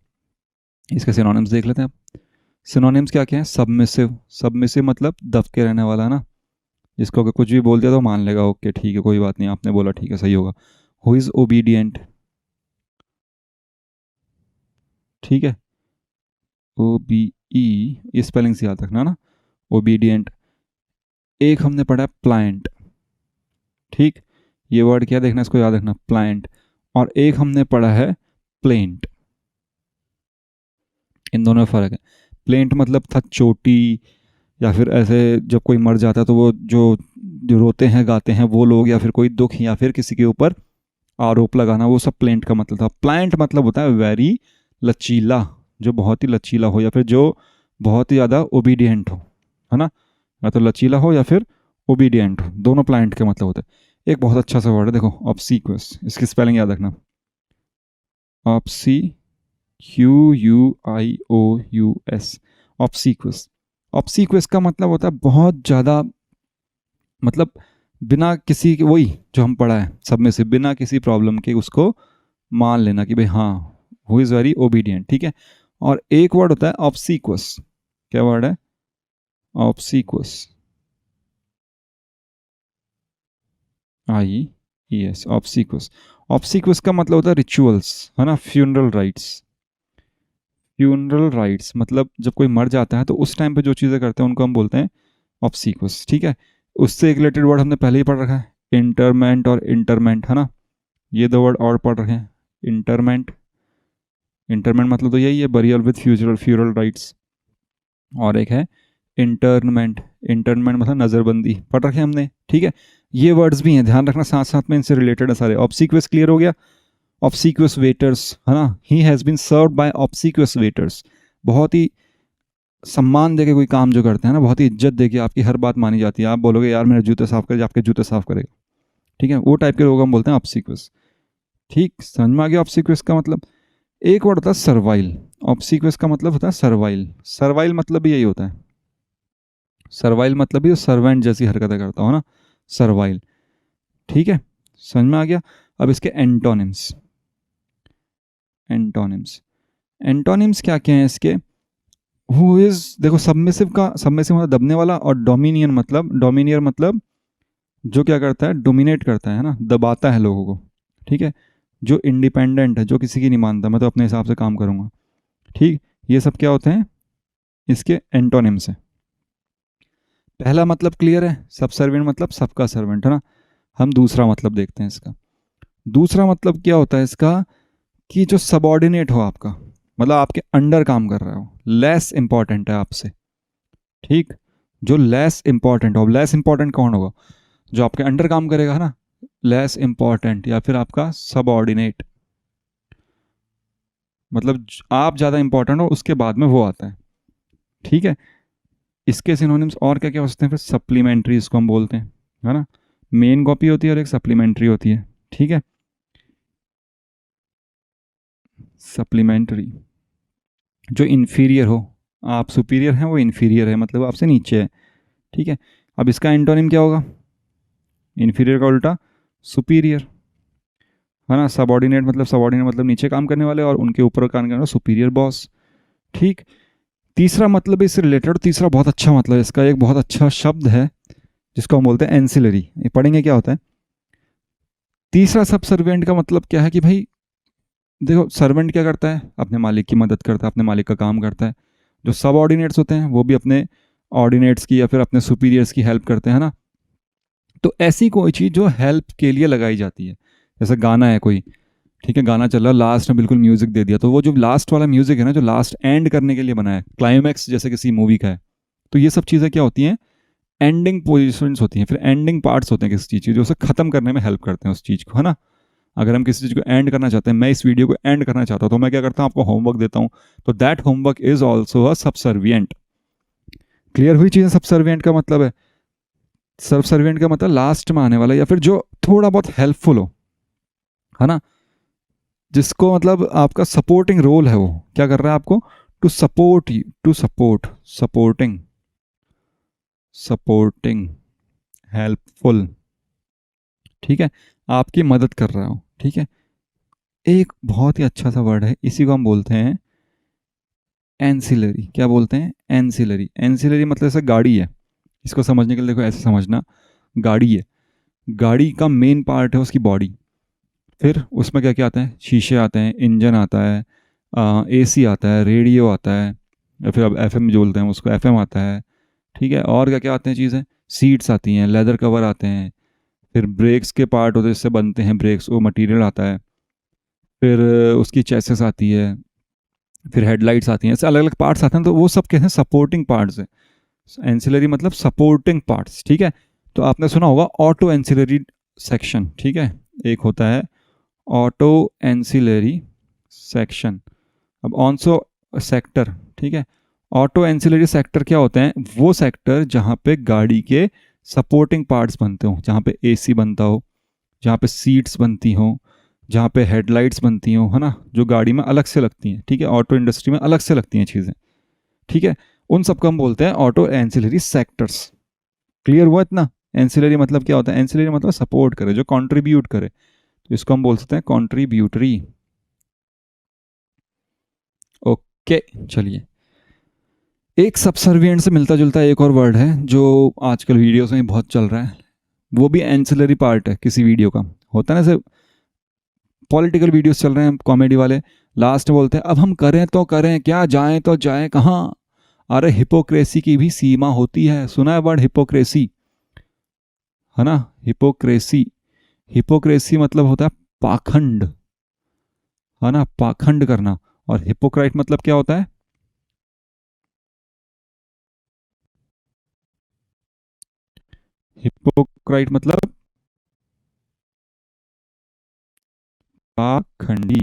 इसके सिनोनिम्स देख लेते हैं आप। सिनोनिम्स क्या क्या है? सबमिसिव, सबमिसिव मतलब दब के रहने वाला ना, जिसको अगर कुछ भी बोल दिया तो मान लेगा, ओके ठीक है कोई बात नहीं, आपने बोला ठीक है सही होगा। हु इज़ ओबीडियंट, ठीक है, ओ बी ई, स्पेलिंग से याद रखना ना, ओबीडियंट। एक हमने पढ़ा है प्लाइंट, ठीक, ये वर्ड क्या देखना, इसको याद रखना, प्लाइंट। और एक हमने पढ़ा है प्लेंट, इन दोनों में फ़र्क है। प्लेंट मतलब था चोटी, या फिर ऐसे जब कोई मर जाता है तो वो जो जो रोते हैं गाते हैं वो लोग, या फिर कोई दुख या फिर किसी के ऊपर आरोप लगाना, वो सब प्लेंट का मतलब था। प्लांट मतलब होता है वेरी लचीला, जो बहुत ही लचीला हो या फिर जो बहुत ही ज़्यादा ओबीडियंट हो, है ना, या तो लचीला हो या फिर ओबीडियंट हो, दोनों प्लांट के मतलब होते हैं। एक बहुत अच्छा सा वर्ड है देखो, ऑब्सीक्वस, इसकी स्पेलिंग याद रखना, ऑप्सी, QUIOUS, ऑब्सीक्वस। ऑब्सीक्वस का मतलब होता है बहुत ज़्यादा, मतलब बिना किसी के, वही जो हम पढ़ा है सब में से, बिना किसी प्रॉब्लम के उसको मान लेना कि भाई हाँ हु इज़ वेरी ओबीडियंट, ठीक है। और एक वर्ड होता है ऑब्सीक्वस, क्या वर्ड है? ऑब्सीक्वस, IES, ऑब्सीक्वस। ऑब्सीक्वस का मतलब होता है रिचुअल्स, है ना, फ्यूनरल राइट्स। फ्यूनरल राइट्स मतलब जब कोई मर जाता है तो उस टाइम पे जो चीज़ें करते हैं उनको हम बोलते हैं ऑब्सीक्वस, ठीक है। उससे एक रिलेटेड वर्ड हमने पहले ही पढ़ रखा है, इंटरमेंट और इंटरमेंट, है ना, ये दो वर्ड और पढ़ रखे हैं। इंटरमेंट, इंटरमेंट मतलब तो यही है, बरियल विद फ्यूचरल फ्यूरल राइट्स। और एक है इंटरमेंट, इंटरमेंट मतलब नज़रबंदी, पढ़ रखे हैं हमने, ठीक है। ये वर्ड्स भी हैं, ध्यान रखना, साथ साथ में इनसे रिलेटेड है सारे। ऑब्सीक्वस क्लियर हो गया। ऑब्सीक्वस वेटर्स, है ना, he has been served by obsequious waiters, बहुत ही सम्मान देके कोई काम जो करते हैं ना, बहुत ही इज्जत देके आपकी हर बात मानी जाती है, आप बोलोगे यार मेरे जूते साफ करे, आपके जूते साफ करेगा, ठीक है, वो टाइप के लोग हम बोलते हैं ऑब्सीक्वस, ठीक, समझ में आ गया ऑब्सीक्वस का मतलब। एक वर्ड होता है सर्वाइल, ऑब्सीक्वस का मतलब होता है सर्वाइल। सर्वाइल मतलब भी यही होता है, सर्वाइल मतलब भी सर्वेंट जैसी हरकतें करता हो ना, सर्वाइल, ठीक है, समझ में आ गया। अब इसके एंटोनिम्स, एंटोनिम्स, एंटोनिम्स क्या क्या हैं इसके? हु इज, देखो सबमिसिव का, सबमिसिव मतलब दबने वाला, और डोमिनियन मतलब, डोमिनियर मतलब जो क्या करता है, डोमिनेट करता है ना, दबाता है लोगों को, ठीक है। जो इंडिपेंडेंट है, जो किसी की नहीं मानता, मैं तो अपने हिसाब से काम करूंगा, ठीक, ये सब क्या होते हैं, इसके एंटोनिम्स हैं। पहला मतलब क्लियर है, सबसर्वेंट मतलब सबका सर्वेंट, है ना। हम दूसरा मतलब देखते हैं इसका। दूसरा मतलब क्या होता है इसका, कि जो सबऑर्डिनेट हो आपका, मतलब आपके अंडर काम कर रहा हो, लेस इंपॉर्टेंट है आपसे, ठीक, जो लेस इंपॉर्टेंट हो, लेस इंपॉर्टेंट कौन होगा, जो आपके अंडर काम करेगा, है ना, लेस इंपॉर्टेंट, या फिर आपका सबऑर्डिनेट, मतलब आप ज़्यादा इंपॉर्टेंट हो उसके बाद में वो आता है, ठीक है। इसके सिनोनिम्स और क्या क्या हो सकते हैं फिर? सप्लीमेंट्री इसको हम बोलते हैं, है ना, मेन कॉपी होती है और एक सप्लीमेंट्री होती है, ठीक है। सप्लीमेंट्री, जो इन्फीरियर हो, आप सुपीरियर हैं वो इन्फीरियर है, मतलब आपसे नीचे है, ठीक है। अब इसका एंटोनिम क्या होगा? इन्फीरियर का उल्टा सुपीरियर, है ना। सबऑर्डिनेट मतलब नीचे काम करने वाले, और उनके ऊपर काम करने वाले सुपीरियर बॉस, ठीक। तीसरा मतलब इससे रिलेटेड, तीसरा बहुत अच्छा मतलब, इसका एक बहुत अच्छा शब्द है जिसको हम बोलते हैं एंसिलरी, ये पढ़ेंगे क्या होता है। तीसरा सब सर्वेंट का मतलब क्या है कि भाई देखो, सर्वेंट क्या करता है, अपने मालिक की मदद करता है, अपने मालिक का काम करता है। जो सब ऑर्डिनेट्स होते हैं वो भी अपने ऑर्डिनेट्स की या फिर अपने सुपीरियर्स की हेल्प करते हैं ना। तो ऐसी कोई चीज़ जो हेल्प के लिए लगाई जाती है, जैसे गाना है कोई, ठीक है, गाना चल रहा है, लास्ट में बिल्कुल म्यूजिक दे दिया, तो वो जो लास्ट वाला म्यूजिक है ना, जो लास्ट एंड करने के लिए बना है, क्लाइमैक्स जैसे किसी मूवी का है, तो ये सब चीज़ें क्या होती हैं, एंडिंग पोजिशंस होती हैं, फिर एंडिंग पार्ट्स होते हैं किसी चीज़ के, जो उसे ख़त्म करने में हेल्प करते हैं उस चीज़ को, है ना। अगर हम किसी चीज़ को एंड करना चाहते हैं, मैं इस वीडियो को एंड करना चाहता हूँ, तो मैं क्या करता हूँ, आपको होमवर्क देता हूँ, तो that homework is also a subservient. Clear हुई चीज़ें? सबसर्वियंट का मतलब है, सबसर्वियंट का मतलब लास्ट में आने वाला, या फिर जो थोड़ा बहुत हेल्पफुल हो, है ना, जिसको मतलब आपका सपोर्टिंग रोल है, वो क्या कर रहा है आपको, to support you, to support, supporting, supporting, helpful, ठीक है। आपकी मदद कर रहा हो, ठीक है। एक बहुत ही अच्छा सा वर्ड है, इसी को हम बोलते हैं एंसिलरी। क्या बोलते हैं? एंसिलरी। एंसिलरी मतलब जैसे गाड़ी है, इसको समझने के लिए देखो ऐसे समझना, गाड़ी है, गाड़ी का मेन पार्ट है उसकी बॉडी, फिर उसमें क्या क्या आता है, शीशे आते हैं, इंजन आता है, एसी आता है, रेडियो आता है, या फिर अब एफएम जो बोलते हैं उसको, एफएम आता है, ठीक है। और क्या क्या आते हैं चीज़ें, सीट्स आती हैं, लेदर कवर आते हैं, फिर ब्रेक्स के पार्ट होते हैं जिससे बनते हैं ब्रेक्स, वो मटेरियल आता है, फिर उसकी चेसिस आती है, फिर हेडलाइट्स आती हैं, ऐसे अलग अलग पार्ट्स आते हैं, तो वो सब कहते हैं सपोर्टिंग पार्ट्स है। एंसिलरी मतलब सपोर्टिंग पार्ट्स, ठीक है। तो आपने सुना होगा ऑटो एंसिलरी सेक्शन, ठीक है, एक होता है ऑटो एंसिलरी सेक्शन। अब ऑनसो सेक्टर, ठीक है। ऑटो एंसिलरी सेक्टर क्या होते हैं? वो सेक्टर जहाँ पे गाड़ी के सपोर्टिंग पार्ट्स बनते हो, जहाँ पे एसी बनता हो, जहाँ पे सीट्स बनती हों, जहाँ पे हेडलाइट्स बनती हों, है ना, जो गाड़ी में अलग से लगती हैं, ठीक है, ऑटो इंडस्ट्री में अलग से लगती हैं चीज़ें, ठीक है। उन सबको हम बोलते हैं ऑटो एंसिलरी सेक्टर्स। क्लियर हुआ इतना? एंसिलरी मतलब क्या होता है? एंसिलरी मतलब सपोर्ट करे, जो कंट्रीब्यूट करे, तो इसको हम बोल सकते हैं कंट्रीब्यूटरी। ओके, चलिए। एक सबसर्विएंट से मिलता जुलता एक और वर्ड है जो आजकल वीडियोस में बहुत चल रहा है, वो भी एंसिलरी पार्ट है किसी वीडियो का। होता है ना, जैसे पॉलिटिकल वीडियोस चल रहे हैं कॉमेडी वाले, लास्ट में बोलते हैं अब हम करें तो करें क्या, जाएं तो जाएं कहाँ। अरे हिपोक्रेसी की भी सीमा होती है, सुना है वर्ड हिपोक्रेसी? है ना, हिपोक्रेसी। हिपोक्रेसी मतलब होता है पाखंड, है ना, पाखंड करना। और हिपोक्राइट मतलब क्या होता है? हिपोक्राइट मतलब पाखंडी।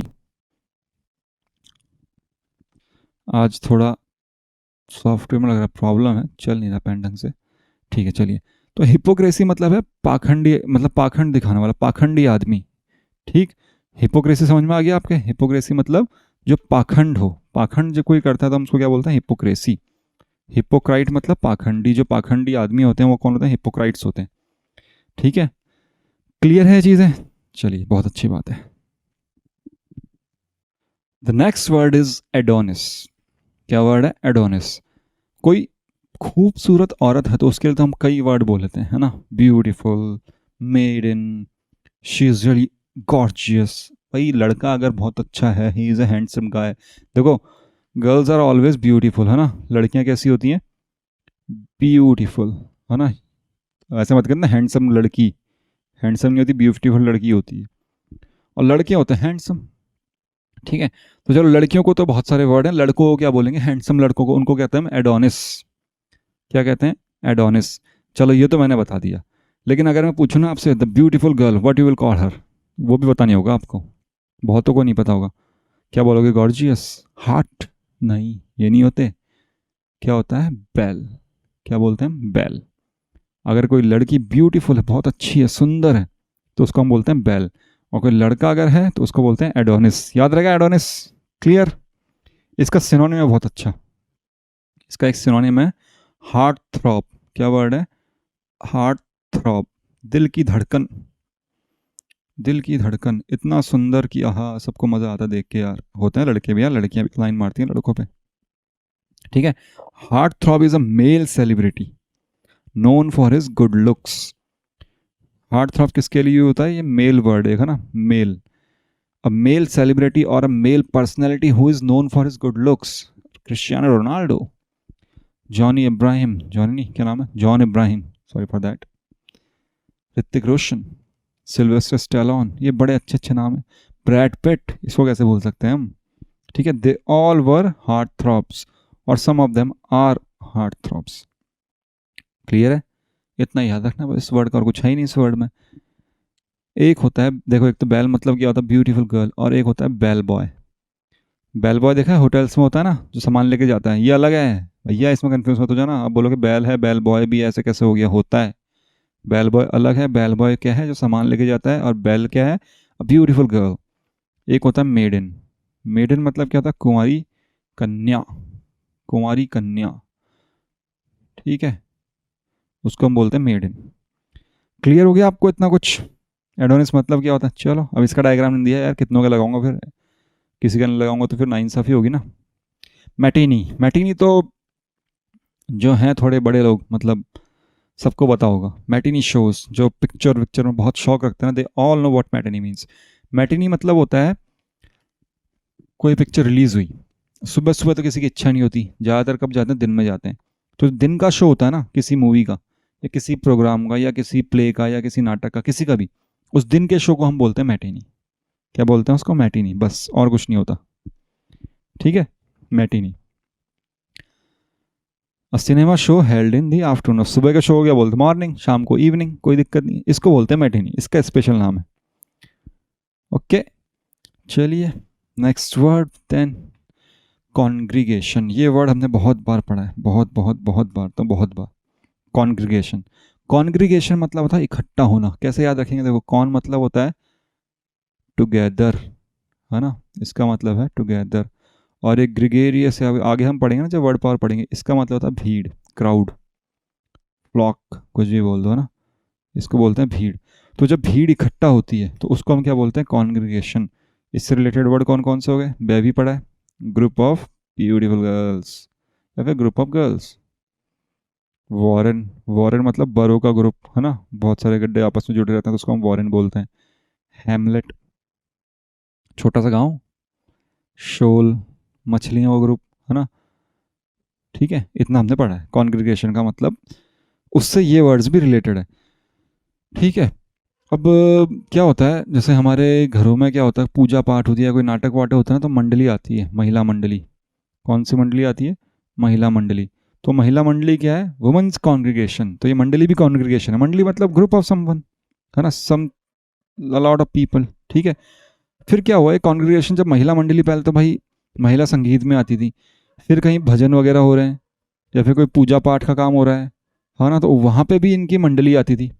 आज थोड़ा सॉफ्टवेयर में लग रहा है प्रॉब्लम है, चल नहीं रहा पेन ढंग से, ठीक है चलिए। तो हिपोक्रेसी मतलब है पाखंडी, मतलब पाखंड दिखाने वाला, पाखंडी आदमी, ठीक। हिपोक्रेसी समझ में आ गया आपके? हिपोक्रेसी मतलब जो पाखंड हो, पाखंड जो कोई करता है तो हम उसको क्या बोलते हैं? हिपोक्रेसी। हिपोक्राइट मतलब पाखंडी, जो पाखंडी आदमी होते हैं वो कौन होते हैं? हिपोक्राइट्स होते हैं, ठीक है। क्लियर है चीज़ें? चलिए, बहुत अच्छी बात है। The next word is Adonis. क्या वर्ड है? एडोनिस। कोई खूबसूरत औरत है तो उसके लिए तो हम कई वर्ड बोल लेते हैं, है ना, beautiful, made in, she is really gorgeous. भाई लड़का अगर बहुत अच्छा है, he is a handsome guy. देखो, गर्ल्स आर ऑलवेज ब्यूटीफुल, है ना, लड़कियां कैसी होती हैं? ब्यूटीफुल, है ना। ऐसे मत करना हैंडसम लड़की, हैंडसम नहीं होती, ब्यूटीफुल लड़की होती है, और लड़के होते हैं हैंडसम, ठीक है। तो चलो, लड़कियों को तो बहुत सारे वर्ड हैं, लड़कों को क्या बोलेंगे? हैंडसम लड़कों को उनको कहते हैं एडोनिस। क्या कहते हैं? एडोनिस। चलो ये तो मैंने बता दिया, लेकिन अगर मैं पूछूँ ना आपसे, the beautiful girl what you will call her, वो भी बतानी होगा आपको, बहुतों को नहीं पता होगा। क्या बोलोगे? गॉर्जियस, हार्ट, नहीं ये नहीं होते। क्या होता है? बेल। क्या बोलते हैं? बेल। अगर कोई लड़की ब्यूटीफुल है, बहुत अच्छी है, सुंदर है, तो उसको हम बोलते हैं बेल। और कोई लड़का अगर है तो उसको बोलते हैं एडोनिस। याद रहेगा एडोनिस? क्लियर? इसका सिनोनिम है बहुत अच्छा, इसका एक सिनोनिम है हार्ट थ्रॉप। क्या वर्ड है? हार्ट थ्रॉप, दिल की धड़कन। दिल की धड़कन, इतना सुंदर कि आहा, सबको मजा आता देख के यार। होते हैं लड़के भी यार, लड़कियां भी लाइन मारती हैं लड़कों पे, ठीक है। Heart throb is a male celebrity known for his good looks. Heart throb किसके लिए होता है? ये मेल वर्ड है ना, मेल। अ मेल सेलिब्रिटी और a male personality who is known for his good looks. Cristiano Ronaldo, Johnny Ibrahim, Johnny नहीं, क्या नाम है, John Ibrahim, sorry for that, Hrithik Roshan, Sylvester Stallone, ये बड़े अच्छे अच्छे नाम है। ब्रैड पिट, इसको कैसे भूल सकते हैं हम, ठीक है। They all were heart throbs, और some of them are heart throbs. Clear है? इतना याद रखना बस इस वर्ड का, और कुछ है ही नहीं इस वर्ड में। एक होता है, देखो, एक तो बेल मतलब क्या होता है? ब्यूटीफुल गर्ल, और एक होता है बेल बॉय। बेल बॉय देखा है होटल्स में होता है ना, जो सामान लेके जाता है, ये अलग है भैया, इसमें कंफ्यूज मत हो जाना। आप बोलोगे बेल है, बेल बॉय भी है, ऐसे कैसे हो गया? होता है, बेल बॉय अलग है, बेल बॉय क्या है? जो सामान लेके जाता है, और बेल क्या है? Beautiful girl. एक होता है मेडन। मेडन मतलब क्या होता है? कुंवारी कन्या, कुंवारी कन्या, ठीक है, उसको हम बोलते हैं मेडन। क्लियर हो गया आपको इतना कुछ? एडोनिस मतलब क्या होता है? चलो अब इसका डायग्राम नहीं दिया यार, कितनों का लगाऊंगा फिर, किसी का नहीं लगाऊंगा तो फिर नाइंसाफ़ी होगी ना। मैटिनी, मैटिनी तो जो हैं थोड़े बड़े लोग, मतलब सबको पता होगा। मैटिनी शोज जो पिक्चर विक्चर में बहुत शौक रखते हैं ना, they all know what matinee means. Matinee मतलब होता है कोई पिक्चर रिलीज़ हुई, सुबह सुबह तो किसी की इच्छा नहीं होती, ज़्यादातर कब जाते हैं? दिन में जाते हैं। तो दिन का शो होता है ना किसी मूवी का या किसी प्रोग्राम का या किसी प्ले का या किसी नाटक का, किसी का भी, उस दिन के शो को हम बोलते हैं मैटिनी। क्या बोलते हैं उसको? मैटिनी, बस और कुछ नहीं होता। ठीक है, matinee. Cinema show held in the afternoon, सुबह का शो हो गया बोलते मॉर्निंग, शाम को इवनिंग, कोई दिक्कत नहीं, इसको बोलते हैं मैटिनी, इसका स्पेशल नाम है। ओके, चलिए नेक्स्ट वर्ड देन, कॉन्ग्रीगेशन। ये वर्ड हमने बहुत बार पढ़ा है, बहुत बहुत बहुत बार, तो बहुत बार। कॉन्ग्रीगेशन, कॉन्ग्रीगेशन मतलब होता है इकट्ठा होना। कैसे याद रखेंगे? देखो, कॉन मतलब होता है टुगेदर, है ना, इसका मतलब है टुगेदर। और एक ग्रिगेरियस है, आगे हम पढ़ेंगे ना जब वर्ड पावर पढ़ेंगे, इसका मतलब होता है भीड़, क्राउड, फ्लॉक, कुछ भी बोल दो ना, इसको बोलते हैं भीड़। तो जब भीड़ इकट्ठा होती है तो उसको हम क्या बोलते हैं? कॉन्ग्रीगेशन। इससे रिलेटेड वर्ड कौन कौन से हो गए? बेबी पढ़ा है, ग्रुप ऑफ ब्यूटीफुल गर्ल्स या फिर group of girls. Warren, Warren मतलब बरों का ग्रुप, है ना, बहुत सारे गड्ढे आपस में जुड़े रहते हैं तो उसको हम वॉरेन बोलते हैं। हैमलेट, छोटा सा गांव। शोल, मछलियों का ग्रुप, है ना। ठीक है, इतना हमने पढ़ा है कॉन्ग्रीगेशन का मतलब, उससे ये वर्ड्स भी रिलेटेड है। ठीक है, अब क्या होता है, जैसे हमारे घरों में क्या होता है, पूजा पाठ होती है, कोई नाटक वाटक होता है ना, तो मंडली आती है, महिला मंडली। कौन सी मंडली आती है? महिला मंडली। तो महिला मंडली क्या है? Women's congregation. तो ये मंडली भी कॉन्ग्रीगेशन है। मंडली मतलब ग्रुप ऑफ समवन, है ना, सम लॉट ऑफ पीपल। ठीक है, फिर क्या हुआ, कॉन्ग्रीगेशन जब महिला मंडली, पहले तो भाई महिला संगीत में आती थी, फिर कहीं भजन वगैरह हो रहे हैं या फिर कोई पूजा पाठ का काम हो रहा है ना, तो वहाँ पे भी इनकी मंडली आती थी।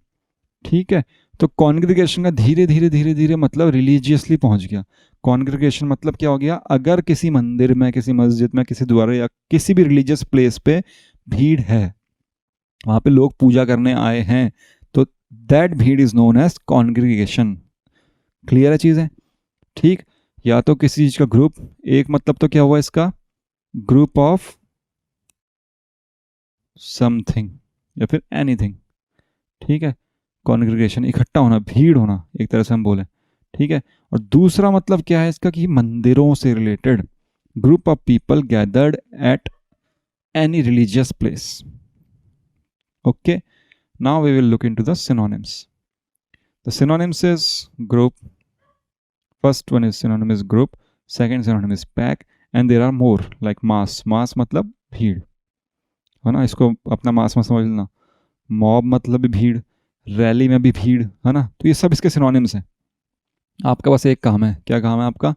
ठीक है, तो कॉन्ग्रीगेशन का धीरे धीरे धीरे धीरे मतलब रिलीजियसली पहुंच गया। कॉन्ग्रीगेशन मतलब क्या हो गया? अगर किसी मंदिर में, किसी मस्जिद में, किसी द्वारा या किसी भी रिलीजियस प्लेस पे भीड़ है, वहां पे लोग पूजा करने आए हैं, तो दैट भीड़ is known as congregation. Clear है चीज़ें? ठीक, या तो किसी चीज का ग्रुप, एक मतलब तो क्या हुआ इसका? ग्रुप ऑफ समथिंग या फिर एनीथिंग। ठीक है, कॉन्ग्रीगेशन इकट्ठा होना, भीड़ होना, एक तरह से हम बोले। ठीक है, और दूसरा मतलब क्या है इसका? कि मंदिरों से related, group of people gathered at any religious place. Okay, now we will look into the synonyms. The synonyms is group, first one is synonym is group, second synonym is pack, and there are more like mass. Mass मतलब भीड़, है ना, इसको अपना मास में समझ लेना। Mob मतलब भी भीड़, रैली में भी भीड़, है ना, तो ये सब इसके सिनोनिम्स हैं। आपका बस एक काम है, क्या काम है आपका?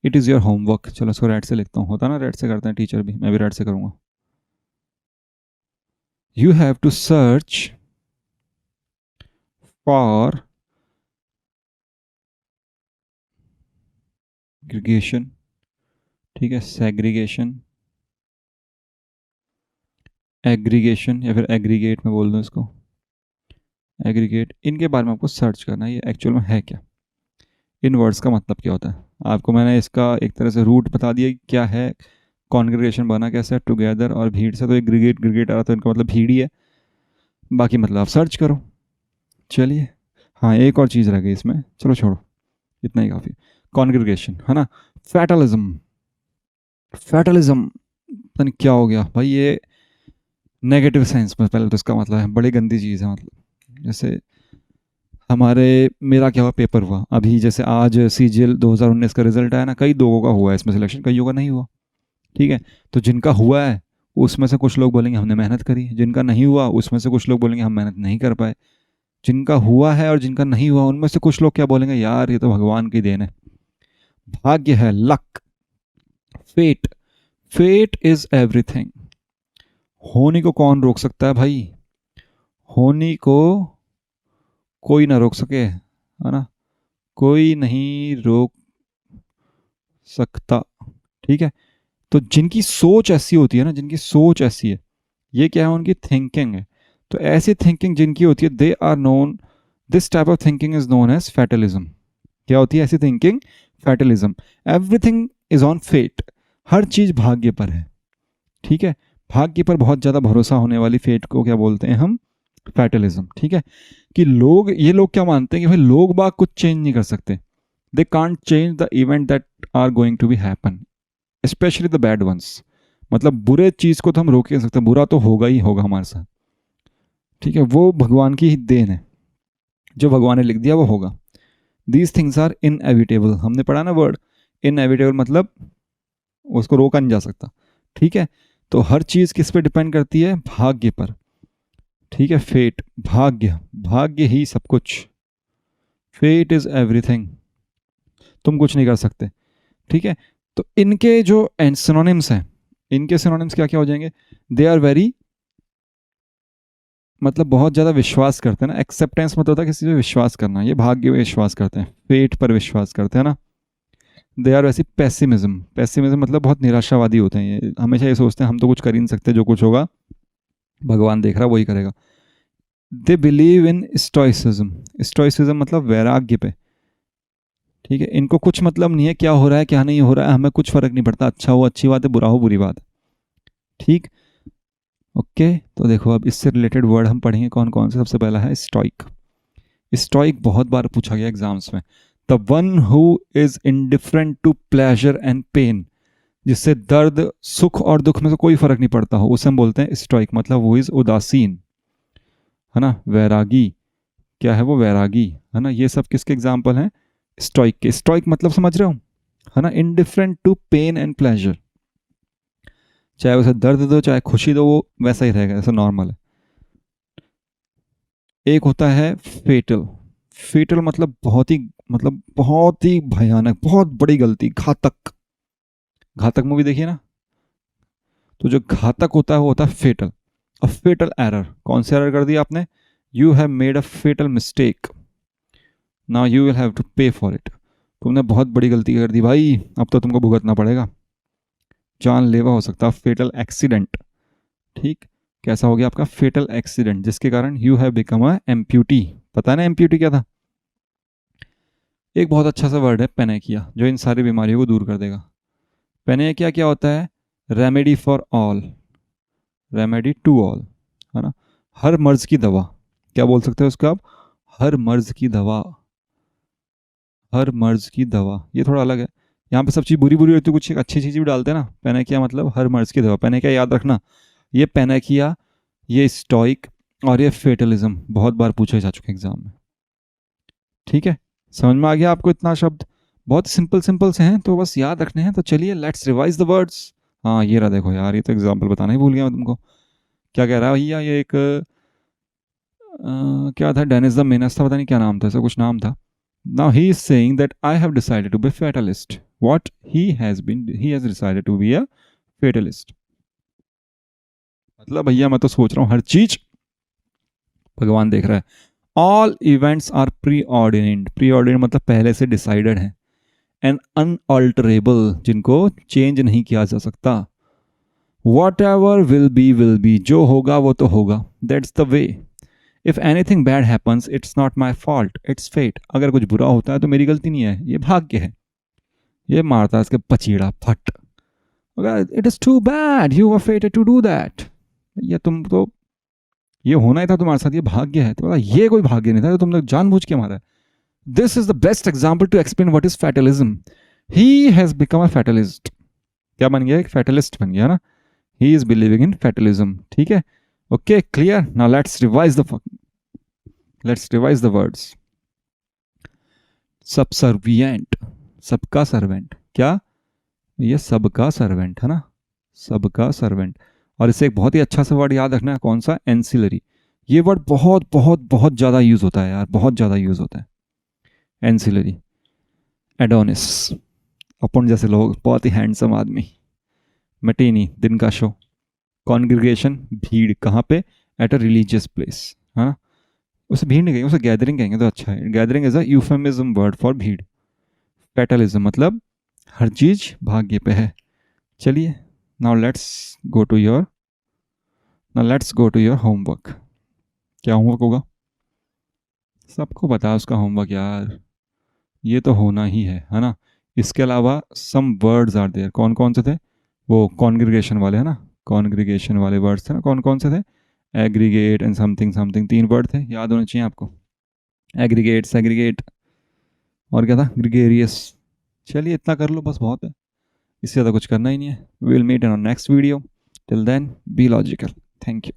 It is your homework. चलो इसको रेड से लिखता हूँ, होता ना रेड से करते हैं टीचर भी, मैं भी रेड से करूँगा। You have to search for aggregation, ठीक है, सेग्रीगेशन, एग्रीगेशन या फिर एग्रीगेट में बोल दूँ इसको, एग्रीगेट, इनके बारे में आपको सर्च करना है, ये एक्चुअल में है क्या, इन वर्ड्स का मतलब क्या होता है। आपको मैंने इसका एक तरह से रूट बता दिया क्या है, कॉन्ग्रीगेशन बना कैसे है, टुगेदर और भीड़ से, तो एग्रीगेट ग्रीगेट आ रहा, तो इनका मतलब भीड़ ही है, बाकी मतलब आप सर्च करो। चलिए, हाँ एक और चीज़ रह गई इसमें, चलो छोड़ो, इतना ही काफ़ी। कॉन्ग्रीगेशन, है ना। फैटलिज्म, फैटलिज्म पता नहीं क्या हो गया भाई, ये नेगेटिव सेंस में पहले तो इसका मतलब है बड़ी गंदी चीज़ है। मतलब जैसे हमारे, मेरा क्या हुआ, पेपर हुआ अभी, जैसे आज CGL 2019 का रिजल्ट आया ना, कई लोगों का हुआ है इसमें सिलेक्शन, कईयों का नहीं हुआ। ठीक है, तो जिनका हुआ है उसमें से कुछ लोग बोलेंगे हमने मेहनत करी, जिनका नहीं हुआ उसमें से कुछ लोग बोलेंगे हम मेहनत नहीं कर पाए। जिनका हुआ है और जिनका नहीं हुआ उनमें से कुछ लोग क्या बोलेंगे, यार ये तो भगवान की देन है, भाग्य है, luck, fate. Fate is everything. होनी को कौन रोक सकता है भाई? होनी को कोई ना रोक सके, है ना, कोई नहीं रोक सकता। ठीक है, तो जिनकी सोच ऐसी होती है ना, जिनकी सोच ऐसी है, ये क्या है, उनकी थिंकिंग है। तो ऐसी थिंकिंग जिनकी होती है, they are known this type of thinking is known as fatalism. क्या होती है ऐसी thinking? Fatalism. Everything is on fate, हर चीज भाग्य पर है। ठीक है, भाग्य पर बहुत ज्यादा भरोसा होने वाली फेट को क्या बोलते हैं हम? फैटलिज्म। ठीक है, कि ये लोग क्या मानते हैं कि भाई लोग बाग कुछ चेंज नहीं कर सकते, they can't change the event that are going to be happen, specially the bad ones. मतलब बुरे चीज को तो हम रोक ही नहीं सकते, बुरा तो होगा ही होगा हमारे साथ। ठीक है, वो भगवान की ही देन है, जो भगवान ने लिख दिया वो होगा। दीज थिंग्स आर इनएविटेबल, हमने पढ़ा ना वर्ड इनएविटेबल, मतलब उसको रोका नहीं जा सकता। ठीक है, तो हर चीज किस पे डिपेंड करती है? भाग्य पर। ठीक है, फेट, भाग्य, भाग्य ही सब कुछ, फेट इज एवरीथिंग, तुम कुछ नहीं कर सकते। ठीक है, तो इनके जो सिनोनिम्स हैं, इनके सिनोनिम्स क्या क्या हो जाएंगे? दे आर वेरी, मतलब बहुत ज़्यादा विश्वास करते हैं ना, एक्सेप्टेंस मतलब होता है किसी पे विश्वास करना, ये भाग्य पे विश्वास करते हैं, फेट पर विश्वास करते हैं ना। दे आर वैसी पेसिमिज्म, पेसिमिज्म मतलब बहुत निराशावादी होते हैं, ये हमेशा ये सोचते हैं हम तो कुछ कर ही नहीं सकते, जो कुछ होगा भगवान देख रहा वही करेगा। They believe in stoicism, stoicism मतलब वैराग्य पे। ठीक है, इनको कुछ मतलब नहीं है क्या हो रहा है क्या नहीं हो रहा है, हमें कुछ फर्क नहीं पड़ता, अच्छा हो अच्छी बात है, बुरा हो बुरी बात है। ठीक, ओके, तो देखो अब इससे रिलेटेड वर्ड हम पढ़ेंगे कौन कौन से। सबसे पहला है स्टोइक। स्टोइक बहुत बार पूछा गया एग्जाम्स में। The one who is indifferent to pleasure and pain, जिससे दर्द सुख और दुख में से कोई फर्क नहीं पड़ता हो, उसे हम बोलते हैं स्टोइक। मतलब वो इज उदासीन, है ना। वैरागी, क्या है वो? वैरागी, है ना। ये सब किसके एग्जाम्पल हैं? स्टोइक के। स्टोइक मतलब समझ रहे हो, है ना, indifferent to pain and pleasure, चाहे उसे दर्द दो चाहे खुशी दो, वो वैसा ही रहेगा जैसा नॉर्मल है। एक होता है फेटल। फेटल मतलब बहुत ही भयानक, बहुत बड़ी गलती, घातक। घातक मूवी देखिए ना, तो जो घातक होता है वो होता है फेटल। अ फेटल एरर, कौन सा एरर कर दिया आपने? You have made a fatal mistake, now you will have to pay for it. तुमने बहुत बड़ी गलती कर दी भाई, अब तो तुमको भुगतना पड़ेगा, जानलेवा हो सकता है, फेटल एक्सीडेंट। ठीक, कैसा हो गया आपका? फेटल एक्सीडेंट, जिसके कारण you have become a amputee. पता है ना एम्प्यूटी क्या था? एक बहुत अच्छा सा वर्ड है पेनेकिया, जो इन सारी बीमारियों को दूर कर देगा। पेनेकिया क्या होता है? Remedy for all, remedy to all, है ना। हर मर्ज की दवा, क्या बोल सकते हैं उसको आप? हर मर्ज की दवा, हर मर्ज की दवा, ये थोड़ा अलग है। यहाँ पे सब चीज़ बुरी बुरी होती है, कुछ एक अच्छी चीज़ भी डालते हैं ना। पेनेकिया मतलब हर मर्ज की दवा। पेनेकिया याद रखना, ये पेनेकिया, ये स्टोइक और ये फेटलिज्म बहुत बार पूछे जा चुके एग्जाम में। ठीक है, समझ में आ गया आपको इतना शब्द? बहुत सिंपल सिंपल से हैं, तो बस याद रखने हैं। तो चलिए लेट्स रिवाइज द वर्ड्स। हाँ ये रहा, देखो यार, ये तो एग्जाम्पल बताना ही भूल गया मैं तुमको। क्या कह रहा है भैया? ये एक क्या था, डेनिस द मेनस था, पता नहीं क्या नाम था, ऐसा कुछ नाम था। Now he is saying that I have decided to be fatalist. What he has decided to be a fatalist. मतलब भैया मैं तो सोच रहा हूँ हर चीज भगवान देख रहा है। All events are preordained, preordained मतलब पहले से डिसाइडेड है। एंड अनऑल्टरेबल, जिनको चेंज नहीं किया जा सकता। वॉट एवर विल बी, जो होगा वो तो होगा, that's the way. If anything bad happens it's not my fault, it's fate. अगर कुछ बुरा होता है तो मेरी गलती नहीं है, ये भाग्य है। ये मारता है इसके पचीड़ा फट। अगर it is too bad you were fated to do that, ये तुम तो, ये होना ही था तुम्हारे साथ, ये भाग्य है। तो बोला ये कोई भाग्य नहीं था, तो तुमने जानबूझ के मारा है। This is the best example to explain what is fatalism. He has become a fatalist. क्या बन गया? एक फैटलिस्ट बन गया ना। He is believing in fatalism. ठीक है, okay, clear. Now let's revise the words. Subservient, सबका सर्वेंट। क्या? ये सबका सर्वेंट है ना, सबका सर्वेंट। और इसे एक बहुत ही अच्छा सा वर्ड याद रखना है, कौन सा? एंसिलरी। ये वर्ड बहुत बहुत बहुत ज़्यादा यूज़ होता है यार, बहुत ज़्यादा यूज़ होता है एंसिलरी। एडोनिस, अपन जैसे लोग, बहुत ही हैंडसम आदमी। मटीनी, दिन का शो। कॉन्ग्रीगेशन, भीड़, कहाँ पे? एट अ रिलीजियस प्लेस, है ना। उसे भीड़ नहीं कहेंगे, उसे गैदरिंग कहेंगे तो अच्छा है। Gathering is a euphemism word for भीड़। फैटलिज्म मतलब हर चीज भाग्य पे है। चलिए, now go to your now let's go to your homework. क्या होमवर्क होगा? सबको पता है उसका होमवर्क यार, ये तो होना ही है ना। इसके अलावा सम वर्ड्स आर देयर, कौन कौन से थे? वो कॉन्ग्रीगेशन वाले है ना, कॉन्ग्रीगेशन वाले वर्ड्स थे ना, कौन कौन से थे? Aggregate and something something, 3 word थे, याद होने चाहिए आपको। एग्रीगेट, सेग्रीगेट, और क्या था? ग्रिगेरियस। चलिए इतना कर लो बस, बहुत है, इससे ज़्यादा कुछ करना ही नहीं है। We will meet in next video, till then be logical. Thank you.